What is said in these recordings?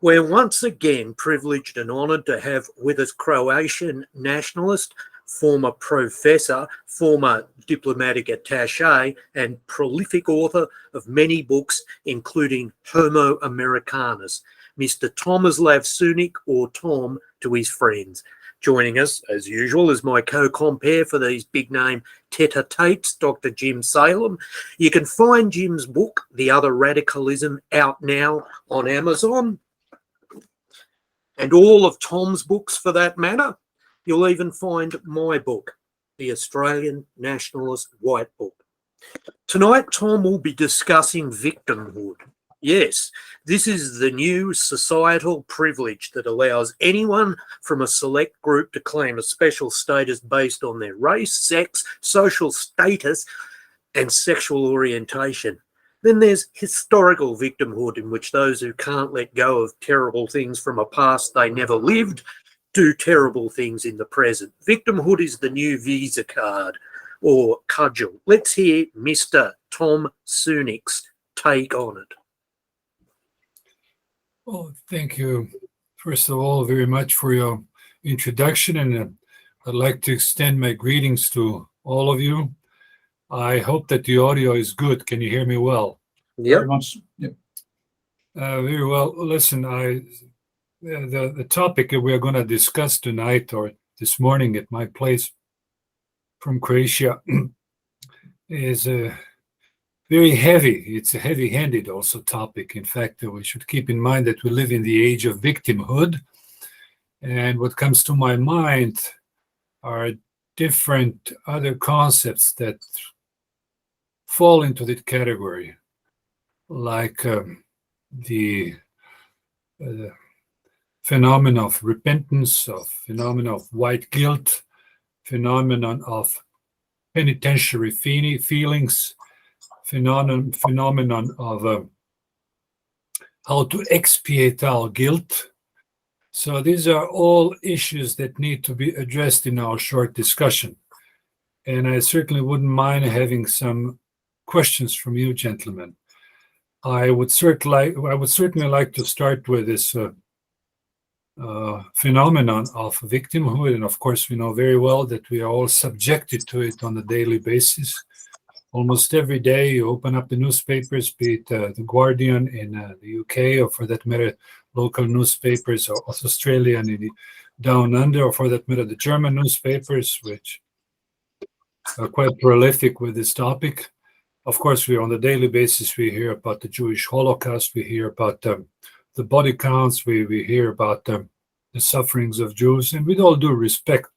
We're once again privileged and honoured to have with us Croatian nationalist, former professor, former diplomatic attaché, and prolific author of many books, including Homo Americanus, Mr. Tomislav Sunic, or Tom to his friends. Joining us, as usual, is my co-compare for these big-name tete-a-tetes, Dr. Jim Salem. You can find Jim's book, The Other Radicalism, out now on Amazon. And all of Tom's books, for that matter. You'll even find my book, The Australian Nationalist White Book. Tonight, Tom will be discussing victimhood. Yes, this is the new societal privilege that allows anyone from a select group to claim a special status based on their race, sex, social status, and sexual orientation. Then there's historical victimhood, in which those who can't let go of terrible things from a past they never lived do terrible things in the present. Victimhood is the new Visa card or cudgel. Let's hear Mr. Tom Sunic's take on it. Well, thank you, first of all, very much for your introduction, and I'd like to extend my greetings to all of you. I hope that the audio is good. Can you hear me well? Yep. Very much. Yep. Very well. Listen, the topic that we're going to discuss tonight or this morning at my place from Croatia is very heavy. It's a heavy-handed also topic. In fact, we should keep in mind that we live in the age of victimhood. And what comes to my mind are different other concepts that fall into that category, like the phenomenon of repentance, of phenomenon of white guilt, phenomenon of penitentiary feelings, phenomenon of how to expiate our guilt. So these are all issues that need to be addressed in our short discussion. And I certainly wouldn't mind having some questions from you, gentlemen. I would certainly like to start with this phenomenon of victimhood. And of course, we know very well that we are all subjected to it on a daily basis. Almost every day you open up the newspapers, be it The Guardian in the UK, or for that matter, local newspapers or Australian in the Down Under, or for that matter, the German newspapers, which are quite prolific with this topic. Of course, on the daily basis, we hear about the Jewish Holocaust, we hear about the body counts, we hear about the sufferings of Jews, and with all due respect,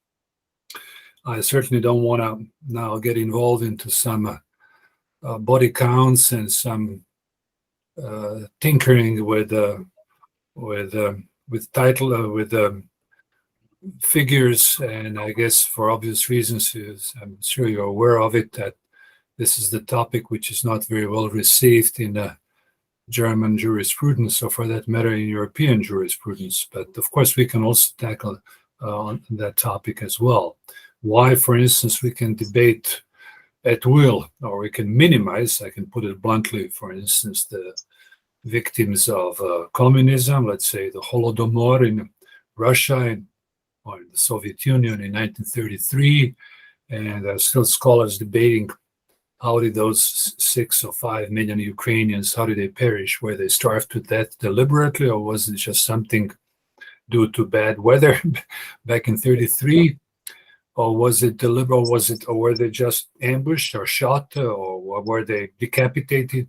I certainly don't want to now get involved into some body counts and some tinkering with figures. And I guess for obvious reasons, I'm sure you're aware of it, that this is the topic which is not very well received in German jurisprudence, or for that matter, in European jurisprudence. But of course, we can also tackle on that topic as well. Why, for instance, we can debate at will, or we can minimize, I can put it bluntly, for instance, the victims of communism, let's say the Holodomor in Russia or in the Soviet Union in 1933, and there are still scholars debating how did those 6 or 5 million Ukrainians, how did they perish? Were they starved to death deliberately, or was it just something due to bad weather back in 1933? Or was it deliberate, or were they just ambushed or shot, or were they decapitated?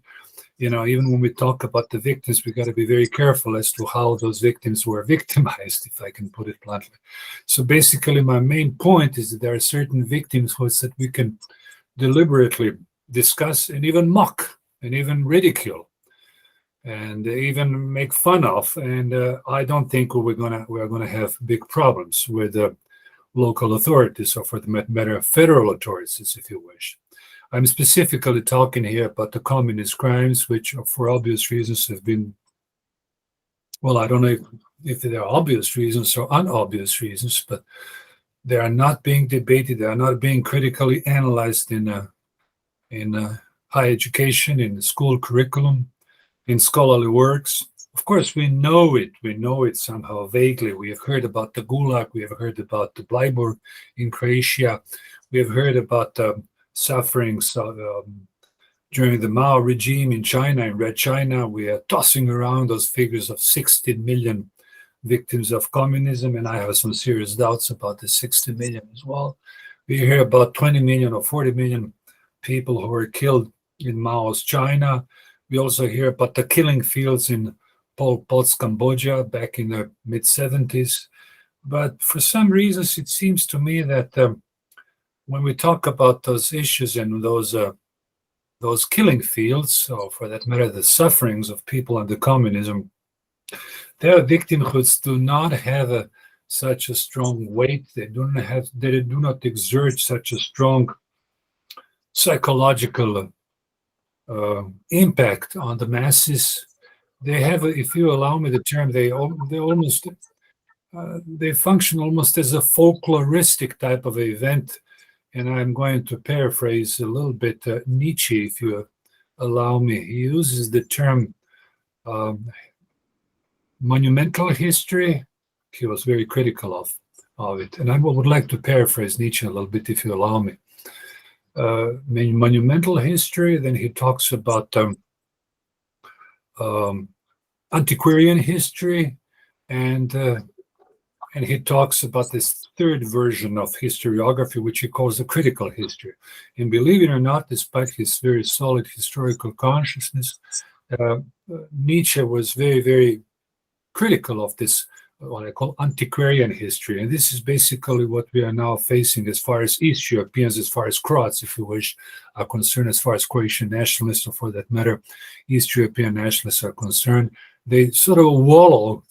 You know, even when we talk about the victims, we got to be very careful as to how those victims were victimized, if I can put it bluntly. So basically, my main point is that there are certain victimhoods that we can deliberately discuss and even mock and even ridicule and even make fun of. And I don't think we're gonna have big problems with local authorities, or for the matter, federal authorities, if you wish. I'm specifically talking here about the communist crimes, which for obvious reasons have been, well, I don't know if there are obvious reasons or unobvious reasons, but they are not being debated, they are not being critically analyzed in high education, in the school curriculum, in scholarly works. Of course, we know it. We know it somehow vaguely. We have heard about the Gulag. We have heard about the Bleiburg in Croatia. We have heard about the sufferings during the Mao regime in China, in Red China. We are tossing around those figures of 16 million victims of communism, and I have some serious doubts about the 60 million as well. We hear about 20 million or 40 million people who were killed in Mao's China. We also hear about the killing fields in Pol Pot's Cambodia back in the mid-70s. But for some reasons, it seems to me that when we talk about those issues and those killing fields, or for that matter, the sufferings of people under communism, their victimhoods do not have such a strong weight. They do not exert such a strong psychological impact on the masses. They have, if you allow me the term, they function almost as a folkloristic type of event. And I'm going to paraphrase a little bit Nietzsche, if you allow me. He uses the term monumental history. He was very critical of it. And I would like to paraphrase Nietzsche a little bit, if you allow me. Monumental history, then he talks about antiquarian history, and he talks about this third version of historiography, which he calls the critical history. And believe it or not, despite his very solid historical consciousness, Nietzsche was very, very critical of this, what I call antiquarian history. And this is basically what we are now facing as far as East Europeans, as far as Croats, if you wish, are concerned, as far as Croatian nationalists, or for that matter, East European nationalists are concerned. They sort of wallow,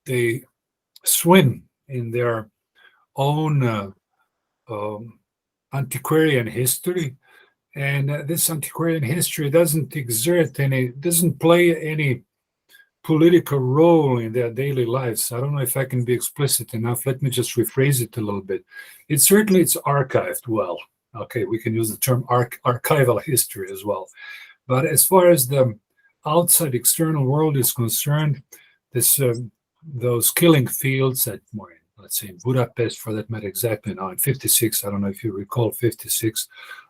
they swim in their own antiquarian history. And this antiquarian history doesn't play any political role in their daily lives. I don't know if I can be explicit enough. Let me just rephrase it a little bit. It's archived well. Okay, we can use the term archival history as well. But as far as the outside external world is concerned, those killing fields at, let's say, in Budapest, for that matter, exactly now in 56, I don't know if you recall 56,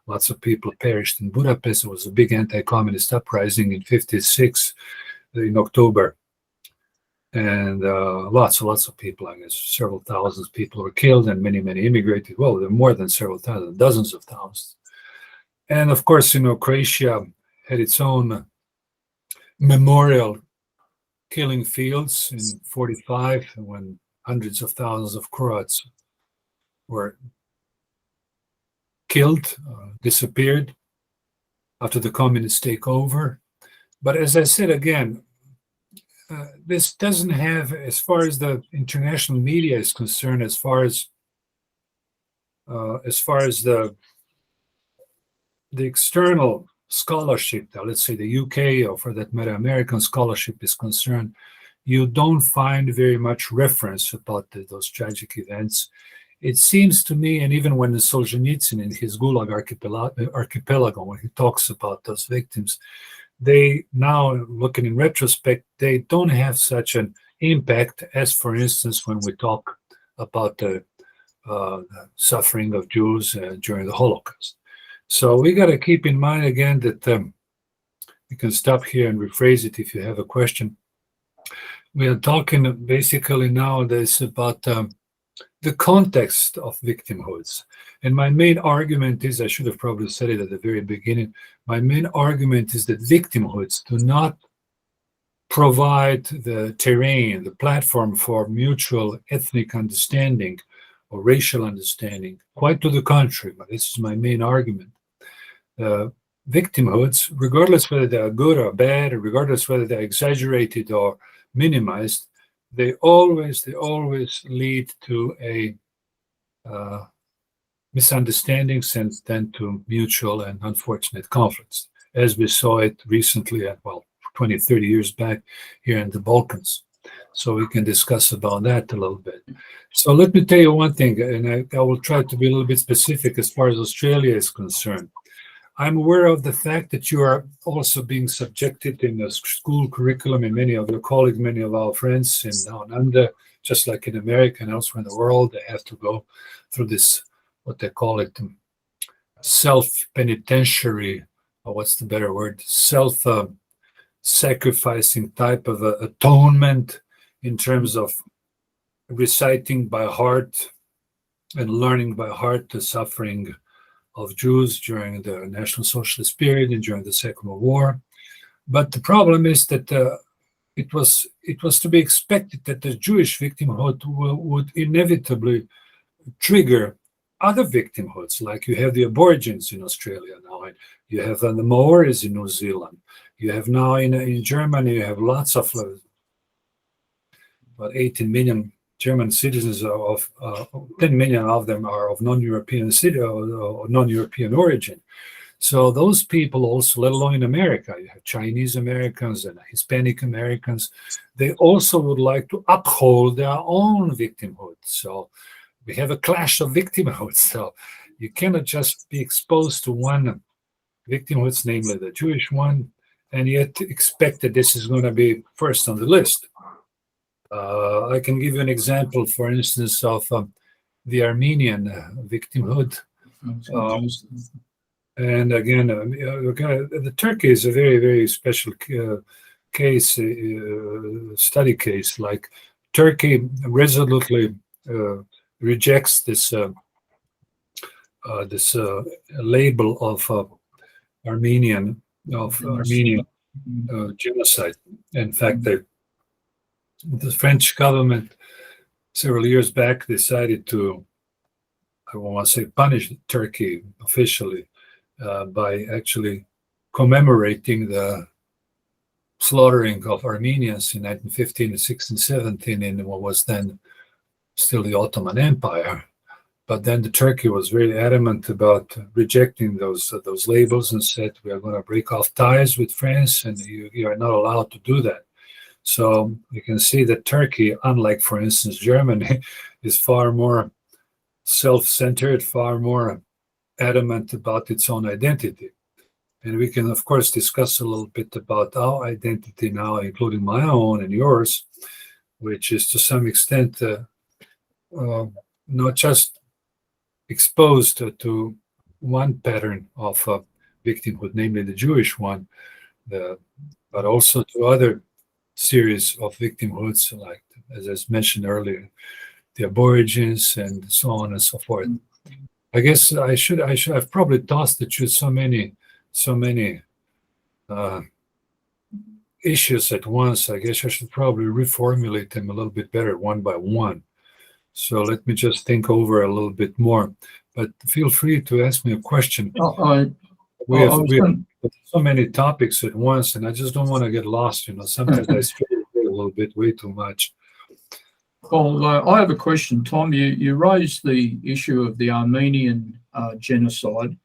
lots of people perished in Budapest. It was a big anti-communist uprising in 56 in October. And lots of people, I guess, several thousands of people were killed, and many, many immigrated. Well, there were more than several thousand, dozens of thousands. And of course, Croatia had its own memorial killing fields in 45, when hundreds of thousands of Croats were killed, disappeared after the communist takeover. But as I said again, this doesn't have, as far as the international media is concerned, as far as the external scholarship, let's say the UK, or for that matter, American scholarship is concerned, you don't find very much reference about those tragic events. It seems to me, and even when Solzhenitsyn in his Gulag archipelago, when he talks about those victims, they now, looking in retrospect, they don't have such an impact as, for instance, when we talk about the suffering of Jews during the Holocaust. So we got to keep in mind again that we can stop here and rephrase it if you have a question. We are talking basically nowadays about the context of victimhoods. And my main argument is, I should have probably said it at the very beginning, my main argument is that victimhoods do not provide the terrain, the platform for mutual ethnic understanding or racial understanding. Quite to the contrary, but this is my main argument. Victimhoods, regardless whether they are good or bad, or regardless whether they're exaggerated or minimized, they always lead to a misunderstandings and then to mutual and unfortunate conflicts, as we saw it recently at, 20, 30 years back here in the Balkans. So we can discuss about that a little bit. So let me tell you one thing, and I will try to be a little bit specific as far as Australia is concerned. I'm aware of the fact that you are also being subjected in the school curriculum, and many of your colleagues, many of our friends in down under, just like in America and elsewhere in the world, they have to go through this, what they call it, self-penitentiary, or what's the better word, self-sacrificing type of atonement in terms of reciting by heart and learning by heart the suffering of Jews during the National Socialist period and during the Second World War. But the problem is that it was to be expected that the Jewish victimhood would inevitably trigger other victimhoods, like you have the Aborigines in Australia now, and you have the Maoris in New Zealand. You have now in Germany, you have lots of about 18 million German citizens. Of 10 million of them are of non-European or non-European origin. So those people also, let alone in America, you have Chinese Americans and Hispanic Americans, they also would like to uphold their own victimhood. So we have a clash of victimhoods. So you cannot just be exposed to one victimhood, namely the Jewish one, and yet expect that this is going to be first on the list. I can give you an example, for instance, of the Armenian victimhood. And again, the Turkey is a very, very special case, study case. Like Turkey resolutely rejects this label of Armenian genocide. In fact, the French government several years back decided to, I want to say, punish Turkey officially by actually commemorating the slaughtering of Armenians in 1915 and 1617 in what was then still the Ottoman Empire. But then the Turkey was very adamant about rejecting those labels and said, we are going to break off ties with France, and you are not allowed to do that. So you can see that Turkey, unlike, for instance, Germany, is far more self-centered, far more adamant about its own identity. And we can, of course, discuss a little bit about our identity now, including my own and yours, which is to some extent not just exposed to one pattern of victimhood, namely the Jewish one, but also to other series of victimhoods, like, as I mentioned earlier, the Aborigines and so on and so forth. I guess I've probably tossed at you so many issues at once. I guess I should probably reformulate them a little bit better one by one. So let me just think over a little bit more. But feel free to ask me a question. We have so many topics at once, and I just don't want to get lost. Sometimes I stray a little bit, way too much. Well, I have a question, Tom. You raised the issue of the Armenian genocide.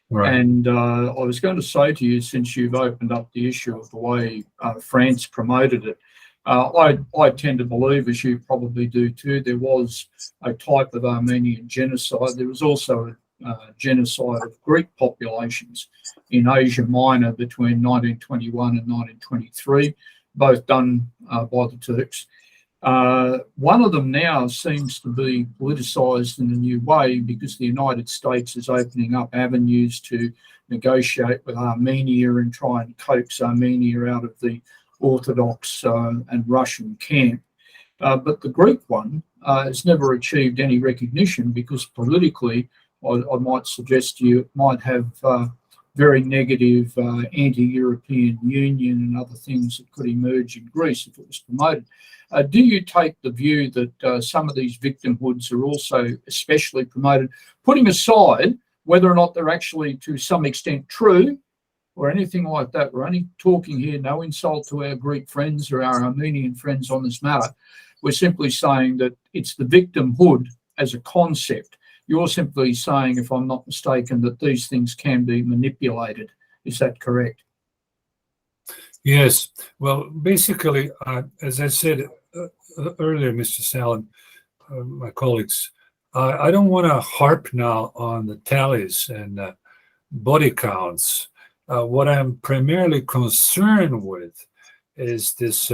Right. And I was going to say to you, since you've opened up the issue of the way France promoted it, I tend to believe, as you probably do too, there was a type of Armenian genocide. There was also a genocide of Greek populations in Asia Minor between 1921 and 1923, both done by the Turks. One of them now seems to be politicised in a new way because the United States is opening up avenues to negotiate with Armenia and try and coax Armenia out of the Orthodox and Russian camp. But the Greek one has never achieved any recognition because politically, I might suggest to you, it might have very negative anti-European Union and other things that could emerge in Greece if it was promoted. Do you take the view that some of these victimhoods are also especially promoted, putting aside whether or not they're actually to some extent true or anything like that? We're only talking here, no insult to our Greek friends or our Armenian friends on this matter. We're simply saying that it's the victimhood as a concept. You're simply saying, if I'm not mistaken, that these things can be manipulated. Is that correct? Yes. Well, basically, as I said earlier, Mr. Sallin, my colleagues, I don't want to harp now on the tallies and body counts. What I'm primarily concerned with is this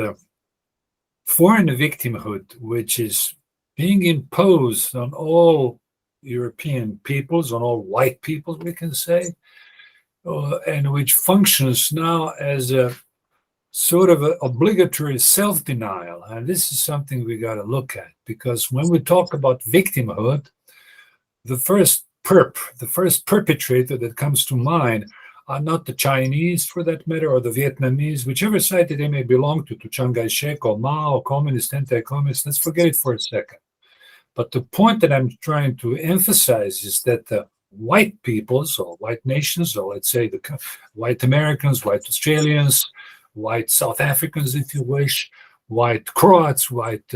foreign victimhood, which is being imposed on all European peoples, on all white peoples, we can say, and which functions now as a sort of an obligatory self-denial. And this is something we got to look at, because when we talk about victimhood, the first perpetrator that comes to mind are not the Chinese, for that matter, or the Vietnamese, whichever side that they may belong to Chiang Kai-shek or Mao, or communist, anti-communist. Let's forget it for a second. But the point that I'm trying to emphasize is that the white peoples, or white nations, or let's say the white Americans, white Australians, white South Africans, if you wish, white Croats, white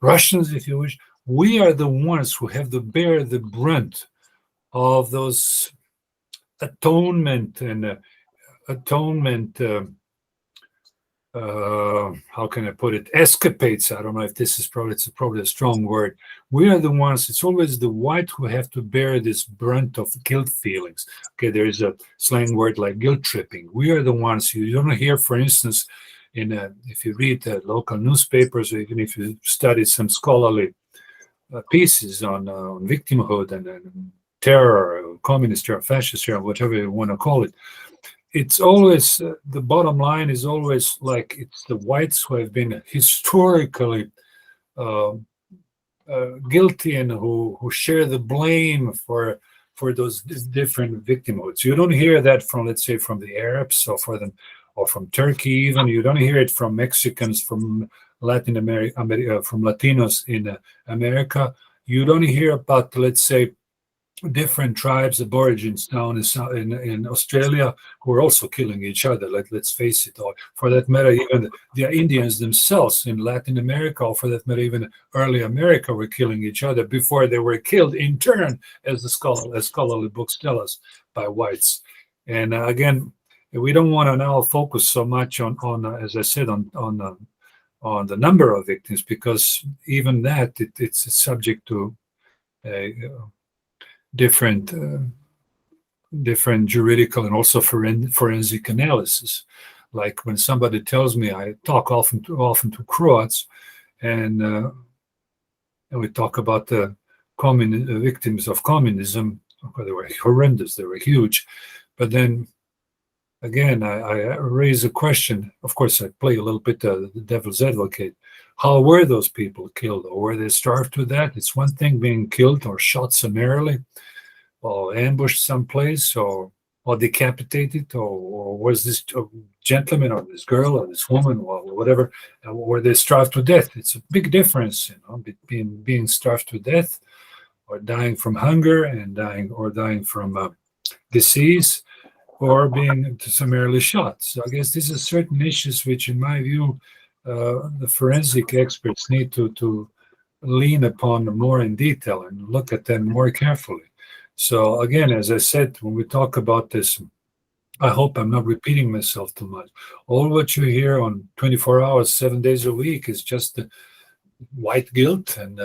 Russians, if you wish, we are the ones who have to bear the brunt of those atonement and how can I put it, escapades. I don't know if this is probably a strong word. We are the ones, it's always the white who have to bear this brunt of guilt feelings. Okay, there is a slang word like guilt tripping. We are the ones, you don't hear, for instance, if you read the local newspapers, or even if you study some scholarly pieces on victimhood and terror, communist terror, fascist terror, whatever you want to call it, it's always, the bottom line is always like it's the whites who have been historically guilty and who share the blame for those different victimhoods. You don't hear that from, let's say, from the Arabs or from Turkey even. You don't hear it from Mexicans, from Latin America, from Latinos in America. You don't hear about, let's say, different tribes, aborigines down in Australia, who are also killing each other. Let's face it, or for that matter, even the Indians themselves in Latin America, or for that matter, even early America, were killing each other before they were killed in turn, as scholarly books tell us, by whites. And again, we don't want to now focus so much on as I said, on the number of victims, because even that it's subject to different juridical and also forensic analysis. Like when somebody tells me, I talk often to Croats, and we talk about the victims of communism. They were horrendous, they were huge. But then again, I raise a question. Of course, I play a little bit the devil's advocate. How were those people killed? Or were they starved to death? It's one thing being killed or shot summarily, or ambushed someplace, or decapitated, or was this gentleman or this girl or this woman or whatever, were they starved to death? It's a big difference, between being starved to death, or dying from hunger and dying from disease, or being summarily shot. So I guess these are certain issues which, in my view, the forensic experts need to lean upon more in detail and look at them more carefully. So again, as I said, when we talk about this, I hope I'm not repeating myself too much. All what you hear on 24 hours, 7 days a week is just the white guilt and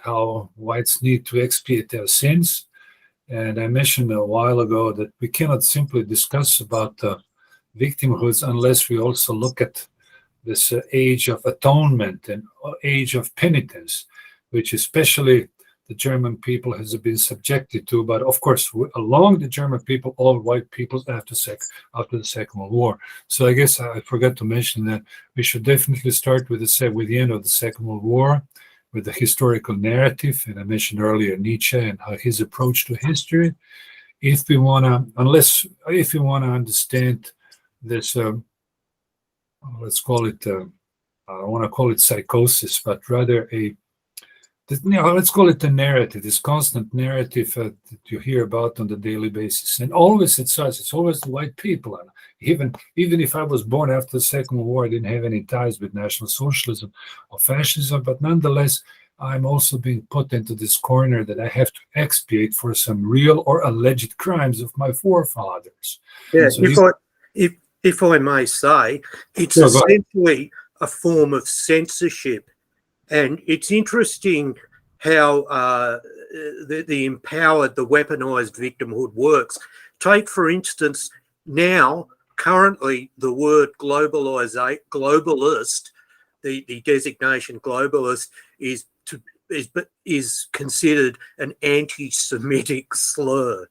how whites need to expiate their sins. And I mentioned a while ago that we cannot simply discuss about victimhoods unless we also look at this age of atonement and age of penitence, which especially the German people has been subjected to. But of course, along the German people, all white people after the Second World War. So I guess I forgot to mention that we should definitely start with the end of the Second World War, with the historical narrative. And I mentioned earlier Nietzsche and how his approach to history. If we want to understand this, let's call it, I don't want to call it psychosis, but rather let's call it the narrative, this constant narrative that you hear about on the daily basis. And always it's always the white people. And even if I was born after the Second World War, I didn't have any ties with National Socialism or fascism, but nonetheless, I'm also being put into this corner that I have to expiate for some real or alleged crimes of my forefathers. Yeah, so if I may say, it's essentially a form of censorship. And it's interesting how the empowered, the weaponized victimhood works. Take, for instance, now, currently, the word globalist, the designation globalist is considered an anti-Semitic slur.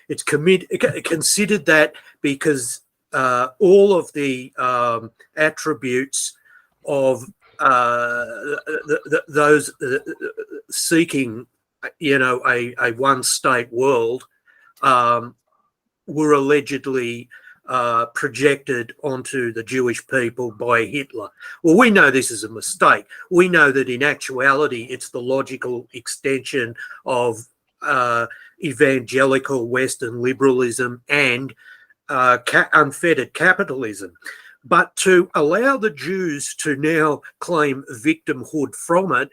It's considered that because all of the attributes of those seeking, a one-state world were allegedly projected onto the Jewish people by Hitler. Well, we know this is a mistake. We know that in actuality, it's the logical extension of evangelical Western liberalism and unfettered capitalism. But to allow the Jews to now claim victimhood from it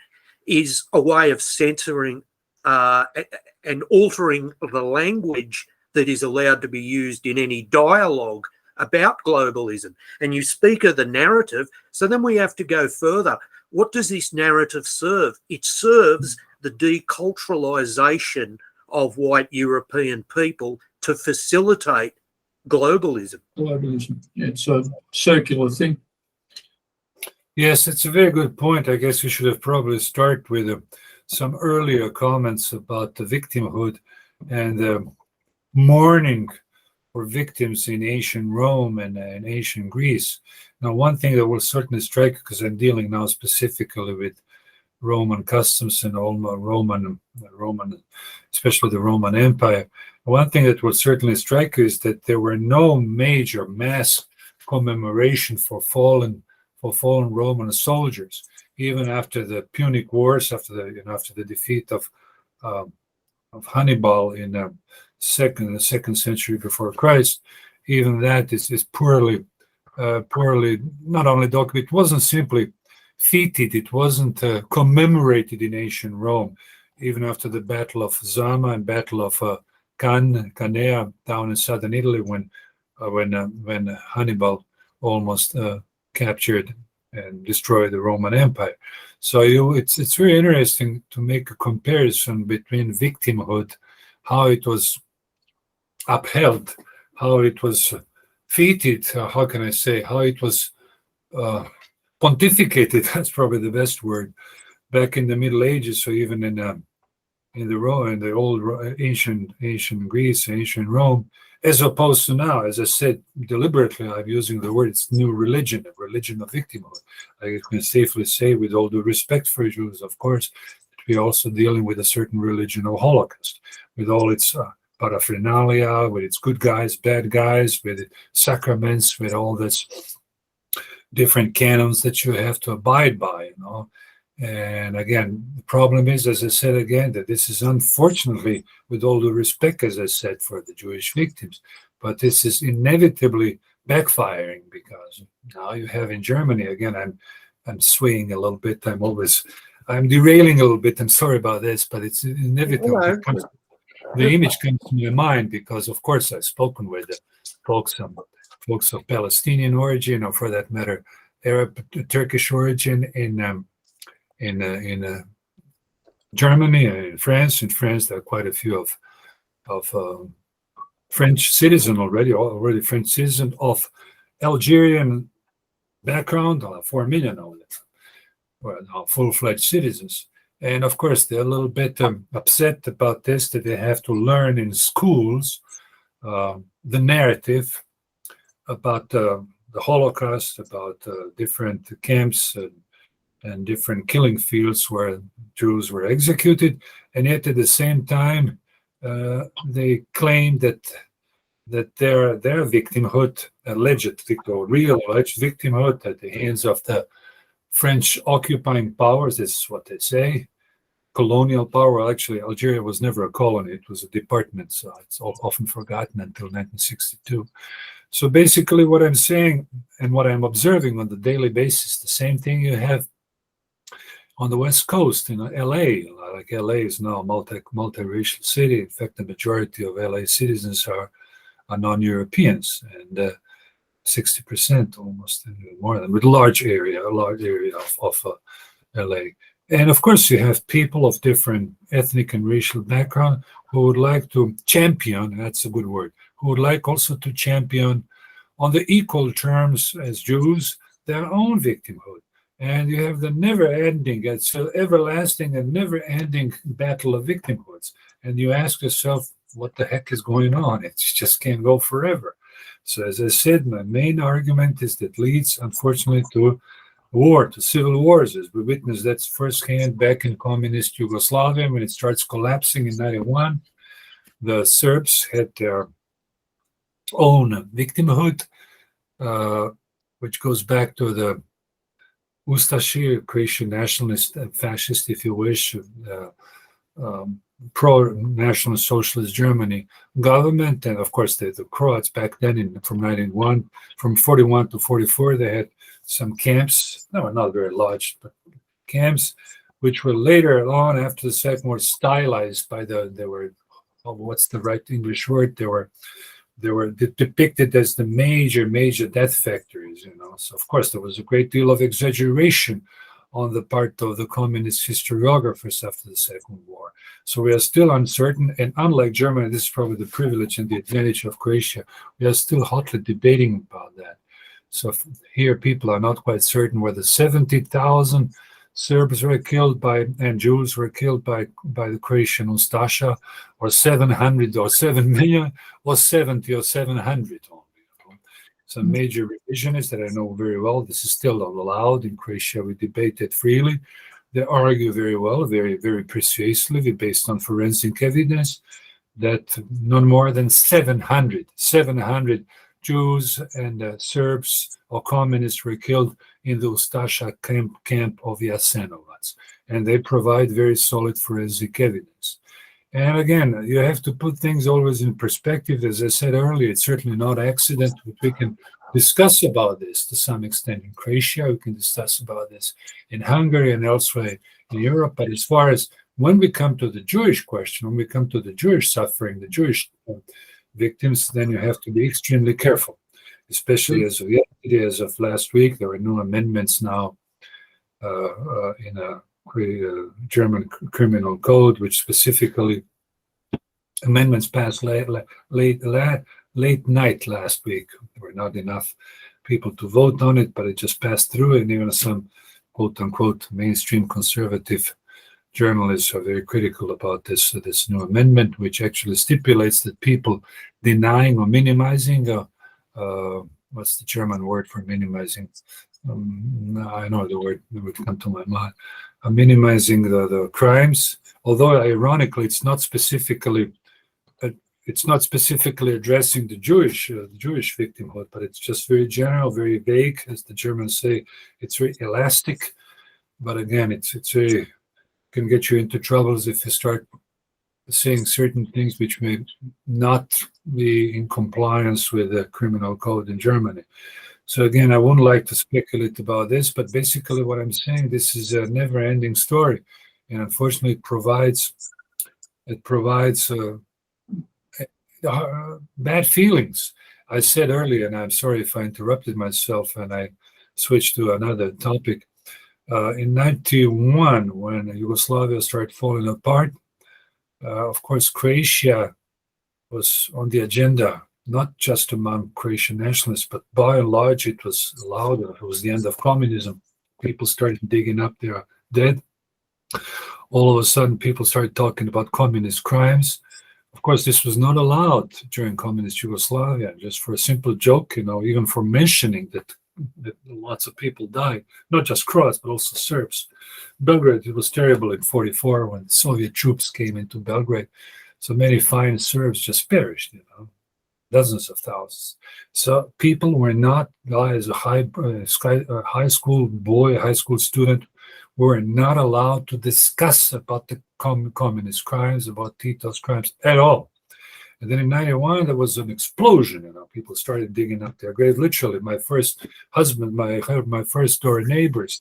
is a way of censoring and altering the language that is allowed to be used in any dialogue about globalism. And you speak of the narrative, so then we have to go further. What does this narrative serve? It serves the deculturalization of white European people to facilitate globalism. Globalism. It's a circular thing. Yes, it's a very good point. I guess we should have probably started with some earlier comments about the victimhood and mourning for victims in ancient Rome and ancient Greece. Now, one thing that will certainly strike, because I'm dealing now specifically with Roman customs and all Roman, especially the Roman Empire. One thing that will certainly strike you is that there were no major mass commemoration for fallen Roman soldiers, even after the Punic Wars, after the defeat of Hannibal in the second century before Christ. Even that is poorly not only documented. It wasn't simply feted, it wasn't commemorated in ancient Rome. Even after the Battle of Zama and Battle of Canea down in southern Italy, when Hannibal almost captured and destroyed the Roman Empire. So it's very interesting to make a comparison between victimhood, how it was upheld, how it was feted, how can I say, how it was pontificated, that's probably the best word, back in the Middle Ages, or even in the old ancient Greece, ancient Rome, as opposed to now. As I said deliberately, I'm using the word, it's new religion, a religion of victimhood. I can safely say, with all due respect for Jews, of course, we're also dealing with a certain religion of Holocaust, with all its paraphernalia, with its good guys, bad guys, with its sacraments, with all this different canons that you have to abide by, And again, the problem is, as I said again, that this is unfortunately, with all due respect, as I said, for the Jewish victims, but this is inevitably backfiring, because now you have in Germany, again, I'm swaying a little bit, I'm derailing a little bit, I'm sorry about this, but it's inevitable. The image comes to my mind because, of course, I've spoken with the folks of Palestinian origin, or for that matter, Arab, Turkish origin in Germany and in France. In France, there are quite a few of French citizen already French citizen of Algerian background, 4 million of them, well, full-fledged citizens. And of course, they're a little bit upset about this, that they have to learn in schools the narrative about the Holocaust, about different camps and different killing fields where Jews were executed. And yet at the same time, they claim that their victimhood, alleged victimhood at the hands of the French occupying powers, this is what they say, colonial power. Actually, Algeria was never a colony, it was a department, so it's often forgotten until 1962. So basically what I'm saying and what I'm observing on the daily basis, the same thing you have on the West Coast in LA. Like LA is now a multiracial city. In fact, the majority of LA citizens are non-Europeans, and 60% almost, more than, with a large area of LA. And of course, you have people of different ethnic and racial background who would like to champion, that's a good word, who would like also to champion on the equal terms as Jews their own victimhood. And you have the never-ending, it's an everlasting and never-ending battle of victimhoods. And you ask yourself, what the heck is going on? It just can't go forever. So as I said, my main argument is that leads, unfortunately, to war, to civil wars, as we witnessed that firsthand back in communist Yugoslavia when it starts collapsing in 91. The Serbs had their own victimhood, which goes back to the Ustashi, Croatian nationalist, fascist, if you wish, pro-national socialist Germany government, and of course the Croats back then from 41 to 44, they had some camps. No, not very large, but camps, which were later on after the second war stylized by they were, what's the right English word? They were depicted as the major death factories, So of course there was a great deal of exaggeration on the part of the communist historiographers after the Second War. So we are still uncertain, and unlike Germany, this is probably the privilege and the advantage of Croatia, we are still hotly debating about that. So here people are not quite certain whether 70,000 Serbs were killed and Jews were killed by the Croatian Ustasha, or 700 or 7 million, or 70 or 700 only. Some major revisionists that I know very well, this is still not allowed in Croatia. We debate it freely. They argue very well, very persuasively, based on forensic evidence, that no more than 700 Jews and Serbs or communists were killed in the Ustasha camp of Jasenovac. And they provide very solid forensic evidence. And again, you have to put things always in perspective. As I said earlier, it's certainly not accident, but we can discuss about this to some extent in Croatia. We can discuss about this in Hungary and elsewhere in Europe. But as far as when we come to the Jewish question, when we come to the Jewish suffering, the Jewish victims, then you have to be extremely careful, especially as of yesterday, as of last week. There were new amendments now in a German criminal code, which specifically amendments passed late night last week. There were not enough people to vote on it, but it just passed through, and even some quote-unquote mainstream conservative journalists are very critical about this new amendment, which actually stipulates that people denying or minimizing, what's the German word for minimizing? I know the word that would come to my mind. Minimizing the crimes, although ironically it's not specifically addressing the Jewish victimhood, but it's just very general, very vague, as the Germans say. It's very elastic, but again, it's very can get you into troubles if you start saying certain things which may not be in compliance with the criminal code in Germany. So again, I wouldn't like to speculate about this, but basically what I'm saying, this is a never-ending story, and unfortunately it provides bad feelings. I said earlier, and I'm sorry if I interrupted myself and I switched to another topic. In 91, when Yugoslavia started falling apart, of course, Croatia was on the agenda, not just among Croatian nationalists, but by and large, it was allowed. It was the end of communism. People started digging up their dead. All of a sudden, people started talking about communist crimes. Of course, this was not allowed during communist Yugoslavia, just for a simple joke, even for mentioning that lots of people died, not just Croats, but also Serbs. Belgrade, it was terrible in 44 when Soviet troops came into Belgrade. So many fine Serbs just perished, dozens of thousands. So people were not, as a high school boy, high school student, were not allowed to discuss about the communist crimes, about Tito's crimes at all. And then in 91, there was an explosion. People started digging up their grave. Literally, my first husband, my first door neighbors,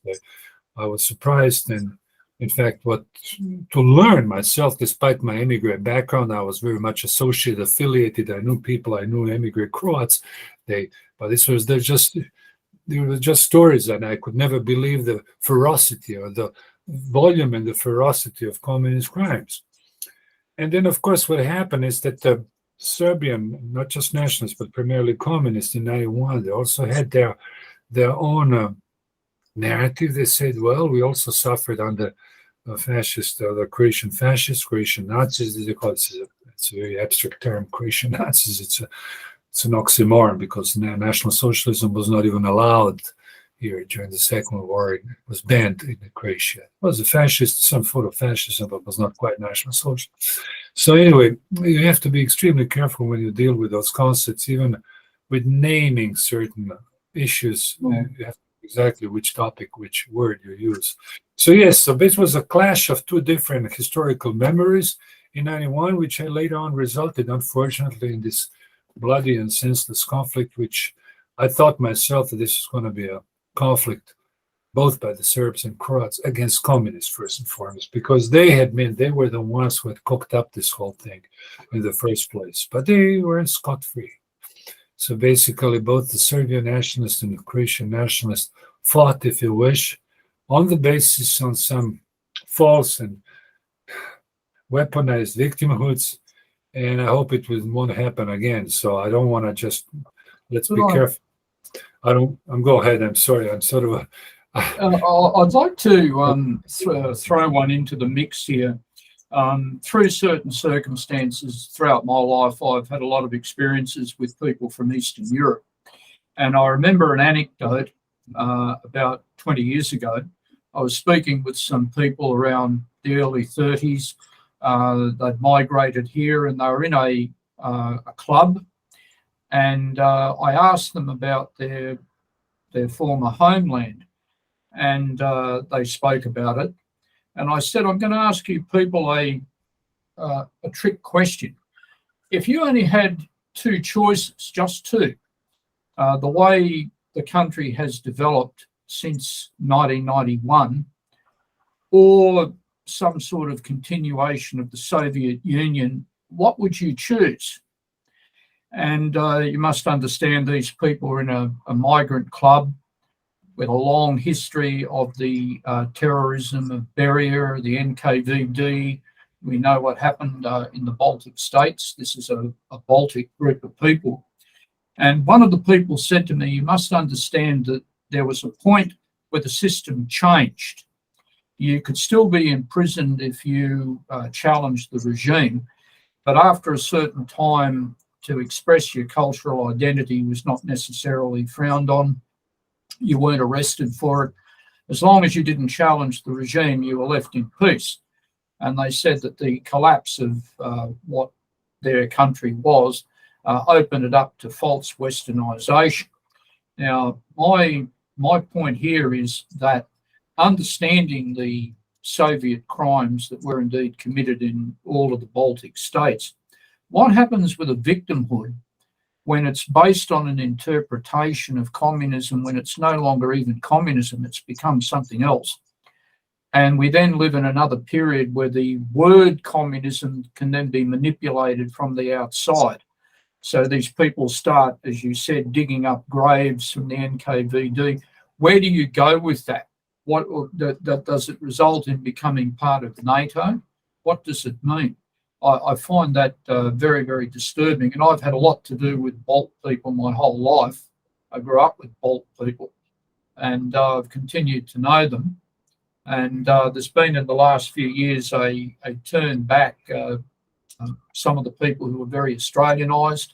I was surprised. And in fact, to learn myself, despite my immigrant background, I was very much associated, affiliated. I knew people, I knew immigrant Croats. But they were just stories, and I could never believe the ferocity or the volume and the ferocity of communist crimes. And then, of course, what happened is that the Serbian, not just nationalists, but primarily communists in 91, they also had their own narrative. They said, well, we also suffered under the Croatian fascists, Croatian Nazis, they call it. It's a very abstract term, Croatian Nazis. It's an oxymoron because National Socialism was not even allowed here during the Second World War. It was banned in Croatia. It was a fascist, some sort of fascism, but was not quite National Socialism. So anyway, you have to be extremely careful when you deal with those concepts, even with naming certain issues. You have to know exactly which topic, which word you use. So yes, so this was a clash of two different historical memories in 91, which later on resulted, unfortunately, in this bloody and senseless conflict, which I thought myself that this was going to be a conflict both by the Serbs and Croats against communists first and foremost, because they were the ones who had cooked up this whole thing in the first place, but they were scot-free. So basically both the Serbian nationalists and the Croatian nationalists fought, if you wish, on the basis on some false and weaponized victimhoods, and I hope it won't happen again. So I don't want to just, let's be careful. Go ahead, I'm sorry, I'm sort of I'd like to throw one into the mix here. Through certain circumstances throughout my life, I've had a lot of experiences with people from Eastern Europe. And I remember an anecdote about 20 years ago. I was speaking with some people around the early 30s. They'd migrated here and they were in a club. And I asked them about their former homeland. And they spoke about it. And I said, I'm going to ask you people a trick question. If you only had two choices, just two, the way the country has developed since 1991, or some sort of continuation of the Soviet Union, what would you choose? And you must understand these people are in a migrant club with a long history of the terrorism of Beria, the NKVD. We know what happened in the Baltic states. This is a Baltic group of people. And one of the people said to me, you must understand that there was a point where the system changed. You could still be imprisoned if you challenged the regime, but after a certain time, to express your cultural identity was not necessarily frowned on. You weren't arrested for it. As long as you didn't challenge the regime, you were left in peace. And they said that the collapse of what their country was opened it up to false westernisation. Now, my point here is that understanding the Soviet crimes that were indeed committed in all of the Baltic states, what happens with a victimhood when it's based on an interpretation of communism, when it's no longer even communism, it's become something else. And we then live in another period where the word communism can then be manipulated from the outside. So these people start, as you said, digging up graves from the NKVD. Where do you go with that? What does it result in becoming part of NATO? What does it mean? I find that very, very disturbing. And I've had a lot to do with Balt people my whole life. I grew up with Balt people and I've continued to know them. And there's been in the last few years a turn back. Some of the people who are very Australianised,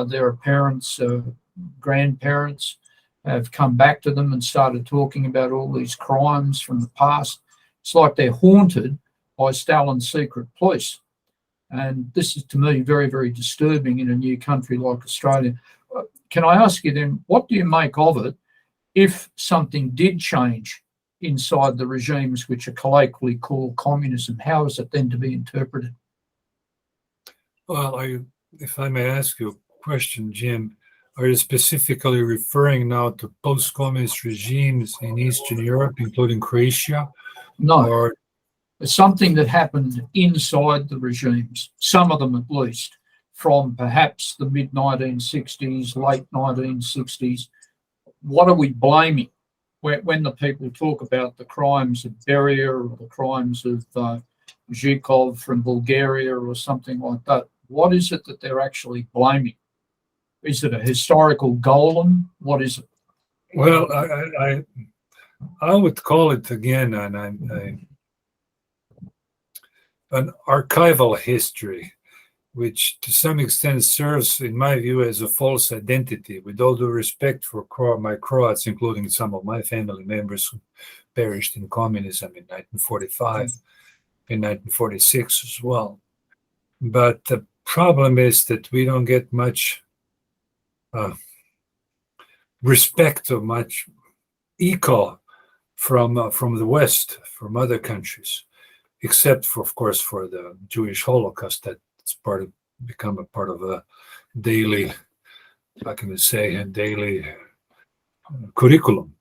their parents, grandparents have come back to them and started talking about all these crimes from the past. It's like they're haunted by Stalin's secret police. And this is, to me, very, very disturbing in a new country like Australia. Can I ask you then, what do you make of it if something did change inside the regimes which are colloquially called communism? How is it then to be interpreted? Well, if I may ask you a question, Jim, are you specifically referring now to post-communist regimes in Eastern Europe, including Croatia? No. Or it's something that happened inside the regimes, some of them at least, from perhaps the mid-1960s, late 1960s. What are we blaming? when the people talk about the crimes of Beria or the crimes of Zhukov from Bulgaria or something like that, what is it that they're actually blaming? Is it a historical golem? What is it? Well, I would call it again an archival history, which to some extent serves, in my view, as a false identity. With all due respect for my Croats, including some of my family members who perished in communism in 1945, in 1946 as well. But the problem is that we don't get much respect or much echo from the West, from other countries, except for, of course, for the Jewish Holocaust that's become a part of a daily, how can I say, a daily curriculum.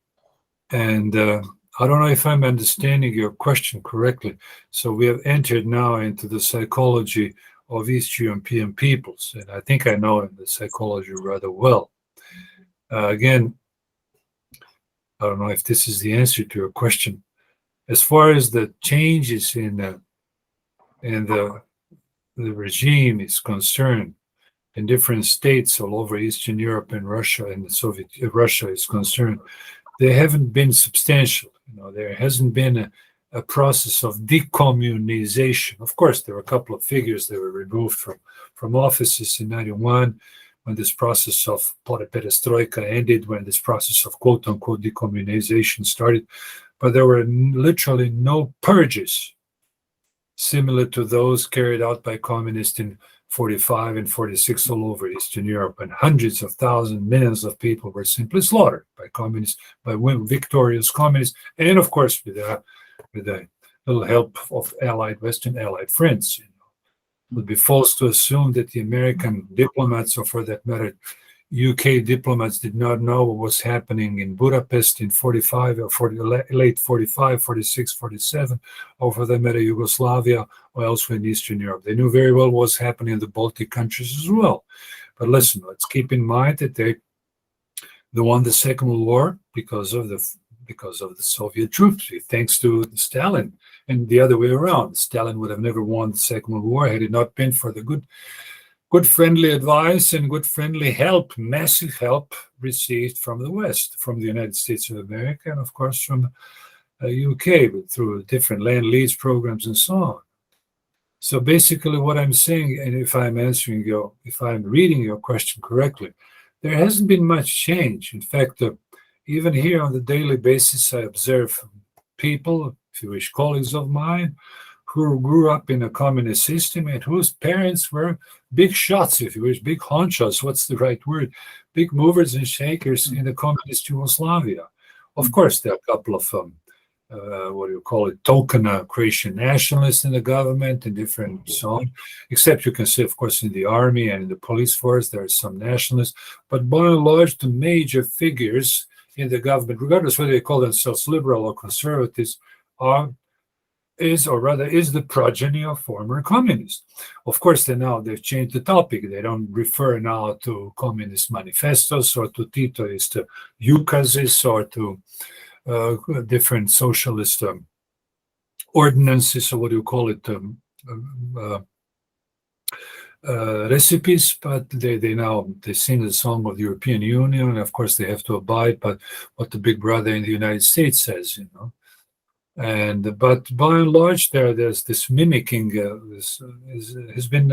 And I don't know if I'm understanding your question correctly. So we have entered now into the psychology of East European peoples, and I think I know the psychology rather well. Again, I don't know if this is the answer to your question. As far as the changes in the regime is concerned, in different states all over Eastern Europe and Russia and the Soviet Russia is concerned, they haven't been substantial. There hasn't been a process of decommunization. Of course, there were a couple of figures that were removed from offices in 91 when this process of perestroika ended, when this process of quote-unquote decommunization started. But there were literally no purges similar to those carried out by communists in 45 and 46 all over Eastern Europe, and hundreds of thousands, millions of people were simply slaughtered by communists, by victorious communists, and of course with the little help of Western allied friends. It would be false to assume that the American diplomats, or for that matter, UK diplomats, did not know what was happening in Budapest in 45 or late 45, 46, 47, or for that matter, Yugoslavia or elsewhere in Eastern Europe. They knew very well what was happening in the Baltic countries as well. But listen, let's keep in mind that they won the Second World War because of the Soviet troops, thanks to Stalin, and the other way around. Stalin would have never won the Second World War had it not been for the good friendly advice and good friendly help, massive help received from the West, from the United States of America, and of course from UK through different land lease programs and so on. So basically what I'm saying, and if I'm reading your question correctly, there hasn't been much change. In fact, even here on the daily basis, I observe people, if you wish, colleagues of mine, who grew up in a communist system and whose parents were big shots, if you wish, big honchos, what's the right word, big movers and shakers in the communist Yugoslavia. Of course, there are a couple of, token Croatian nationalists in the government and different so on, except you can say, of course, in the army and in the police force, there are some nationalists, but by and large, the major figures in the government, regardless whether they call themselves liberal or conservatives, is the progeny of former communists. Of course, they've changed the topic. They don't refer now to communist manifestos or to Titoist ukazes or to different socialist ordinances, or what do you call it, recipes, but they sing the song of the European Union, and of course they have to abide by what the big brother in the United States says, but by and large, there's this mimicking. This has been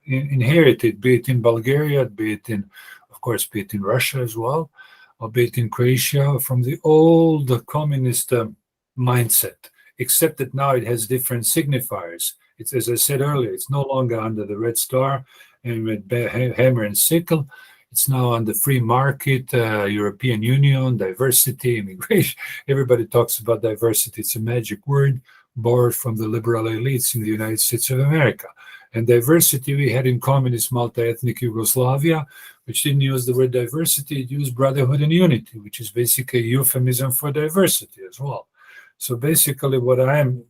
inherited, be it in Bulgaria, be it in Russia as well, or be it in Croatia, from the old communist mindset. Except that now it has different signifiers. It's, as I said earlier, it's no longer under the red star and with hammer and sickle. It's now on the free market, European Union, diversity, immigration. Everybody talks about diversity. It's a magic word borrowed from the liberal elites in the United States of America. And diversity we had in communist multi-ethnic Yugoslavia, which didn't use the word diversity. It used brotherhood and unity, which is basically a euphemism for diversity as well. So basically what I am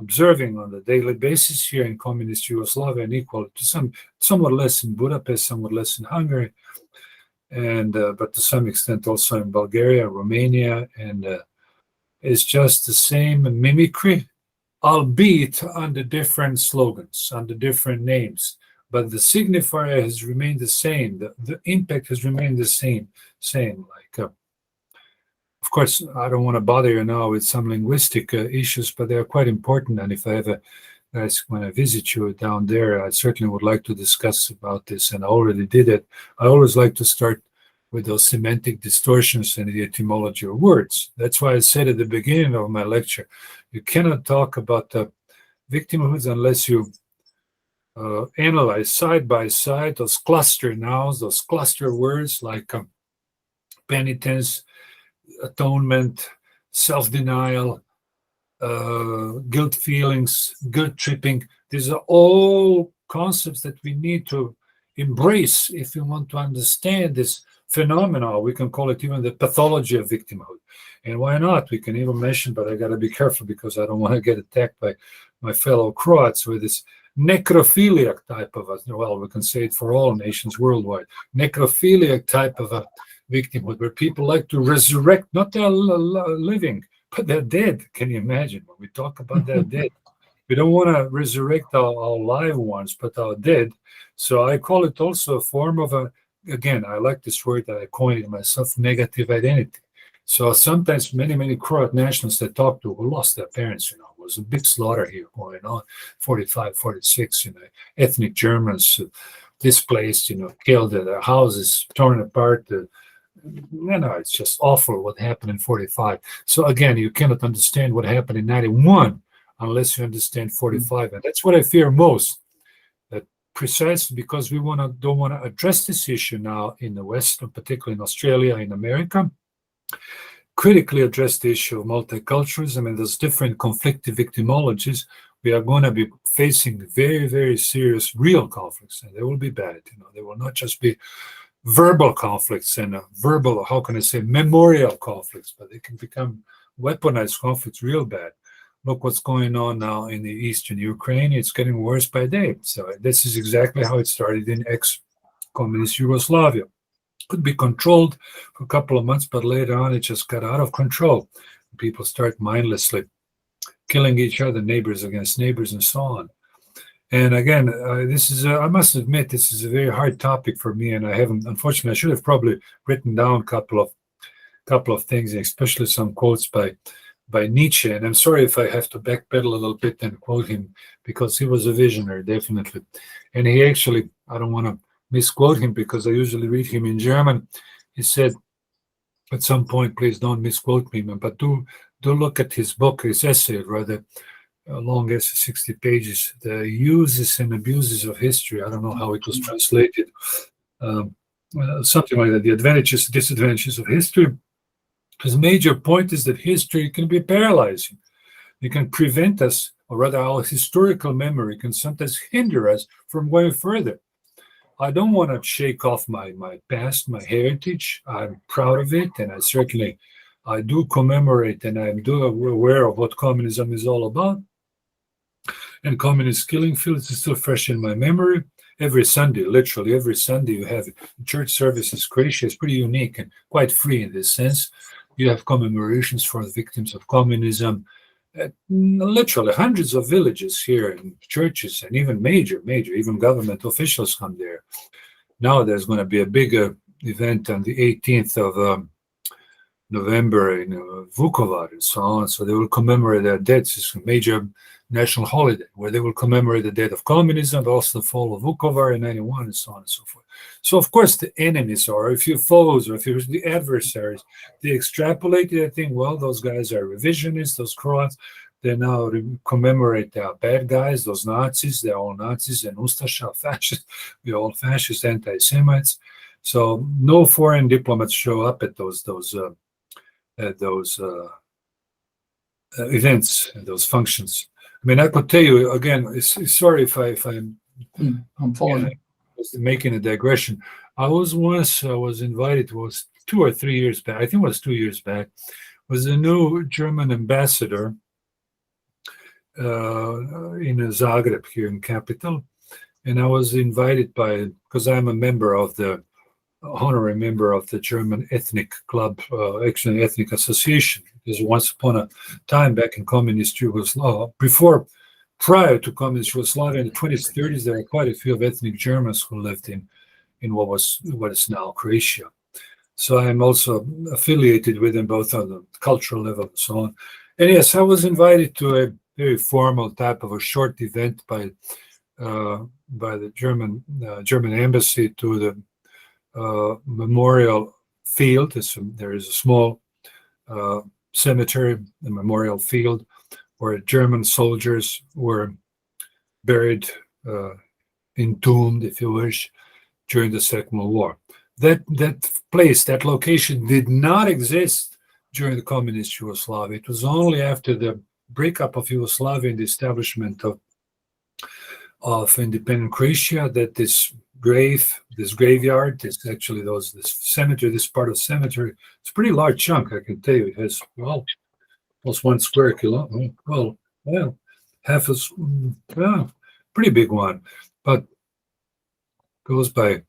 observing on a daily basis here in communist Yugoslavia, and equal to somewhat less in Budapest, somewhat less in Hungary, and but to some extent also in Bulgaria, Romania, and it's just the same mimicry, albeit under different slogans, under different names. But the signifier has remained the same. The impact has remained the same. Like, of course, I don't want to bother you now with some linguistic issues, but they are quite important. And if I ever, guys, when I visit you down there, I certainly would like to discuss about this. And I already did it. I always like to start with those semantic distortions and the etymology of words. That's why I said at the beginning of my lecture, you cannot talk about victimhoods unless you analyze side by side those cluster nouns, those cluster words like penitence, atonement, self-denial, guilt feelings, guilt tripping. These are all concepts that we need to embrace if we want to understand this phenomenon. We can call it even the pathology of victimhood. And why not? We can even mention, but I got to be careful because I don't want to get attacked by my fellow Croats with this necrophiliac type of well, we can say it for all nations worldwide, necrophiliac type of a victimhood, where people like to resurrect, not their living, but they're dead. Can you imagine? When we talk about their dead, we don't want to resurrect our live ones, but our dead. So I call it also a form of again, I like this word that I coined it myself, negative identity. So sometimes many Croat nationals that talk to who lost their parents, it was a big slaughter here going on, 45, 46, ethnic Germans displaced, killed, their houses torn apart. It's just awful what happened in 45. So again, you cannot understand what happened in 91 unless you understand 45. And that's what I fear most. Precisely because we don't want to address this issue now in the West, and particularly in Australia, in America, critically address the issue of multiculturalism and those different conflictive victimologies. We are going to be facing very, very serious real conflicts, and they will be bad. They will not just be verbal conflicts and verbal, how can I say, memorial conflicts, but they can become weaponized conflicts real bad. Look what's going on now in the eastern Ukraine. It's getting worse by day. So this is exactly how it started in ex-communist Yugoslavia. Could be controlled for a couple of months, but later on it just got out of control. People start mindlessly killing each other, neighbors against neighbors, and so on. And again, this is, I must admit, this is a very hard topic for me, and I haven't, unfortunately, I should have probably written down a couple of things, especially some quotes by Nietzsche, and I'm sorry if I have to backpedal a little bit and quote him, because he was a visionary, definitely. And he actually, I don't want to misquote him because I usually read him in German. He said, at some point, please don't misquote me, but do look at his book, his essay, rather, a long essay, 60 pages, The Uses and Abuses of History. I don't know how it was translated. Something like that, the advantages, disadvantages of history. His major point is that history can be paralyzing. It can prevent us, or rather our historical memory can sometimes hinder us from going further. I don't want to shake off my past, my heritage. I'm proud of it, and I do commemorate, and I'm aware of what communism is all about. And communist killing fields is still fresh in my memory. Every Sunday, literally every Sunday, you have church services. Croatia is pretty unique and quite free in this sense. You have commemorations for the victims of communism. Literally hundreds of villages here and churches, and even major, even government officials come there. Now there's going to be a big event on the 18th of November in Vukovar and so on. So they will commemorate their deaths. It's a major national holiday where they will commemorate the death of communism, but also the fall of Vukovar in 91 and so on and so forth. So, of course, the enemies, or if your foes, or if you're the adversaries, they extrapolate it. I think, well, those guys are revisionists, those Croats. They now commemorate their bad guys, those Nazis. They're all Nazis and Ustasha, fascists. We're all fascist anti-Semites. So no foreign diplomats show up at those events and those functions. I mean, I could tell you again. Sorry if I'm following. Making a digression. I was invited. It was 2 or 3 years back. I think it was 2 years back. Was a new German ambassador in Zagreb, here in capital, and I was invited because I'm a member of the honorary member of the German ethnic club, actually ethnic association, because once upon a time back in communist Yugoslavia, prior to communist Yugoslavia in the 20s, 30s, there were quite a few of ethnic Germans who lived in what is now Croatia. So I'm also affiliated with them both on the cultural level and so on. And yes, I was invited to a very formal type of a short event by the German embassy to the memorial field. There is a small cemetery, a memorial field, where German soldiers were buried, entombed, if you wish, during the Second World War. That place, that location did not exist during the communist Yugoslavia. It was only after the breakup of Yugoslavia and the establishment of independent Croatia that this graveyard, this cemetery, this part of the cemetery, it's a pretty large chunk, I can tell you. It has, well, almost 1 square kilometer. Well, pretty big one, but goes by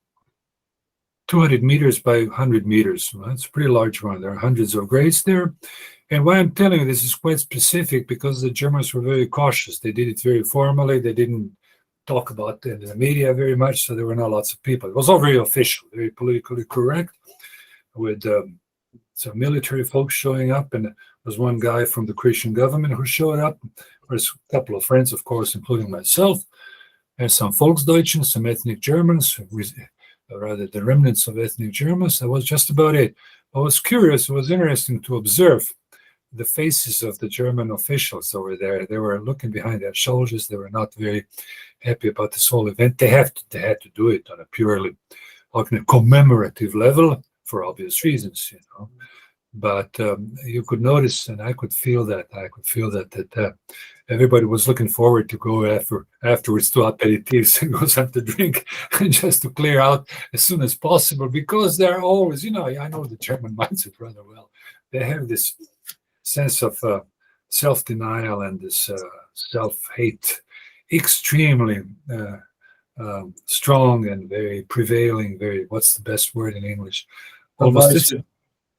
200 meters by 100 meters. That's a pretty large one. There are hundreds of graves there. And why I'm telling you this is quite specific, because the Germans were very cautious. They did it very formally. They didn't talk about it in the media very much, so there were not lots of people. It was all very official, very politically correct, with some military folks showing up. And there was one guy from the Croatian government who showed up. There's a couple of friends, of course, including myself, and some Volksdeutschen, some ethnic Germans, rather the remnants of ethnic Germans. That was just about it. I was curious. It was interesting to observe the faces of the German officials over there. They were looking behind their shoulders. They were not very happy about this whole event. They had to do it on a purely commemorative level for obvious reasons, But you could notice, and I could feel that. That everybody was looking forward to go afterwards to aperitifs and go something to drink, and just to clear out as soon as possible, because they're always, I know the German mindset rather well. They have this sense of self-denial and this self-hate, extremely strong and very prevailing. What's the best word in English? Almost.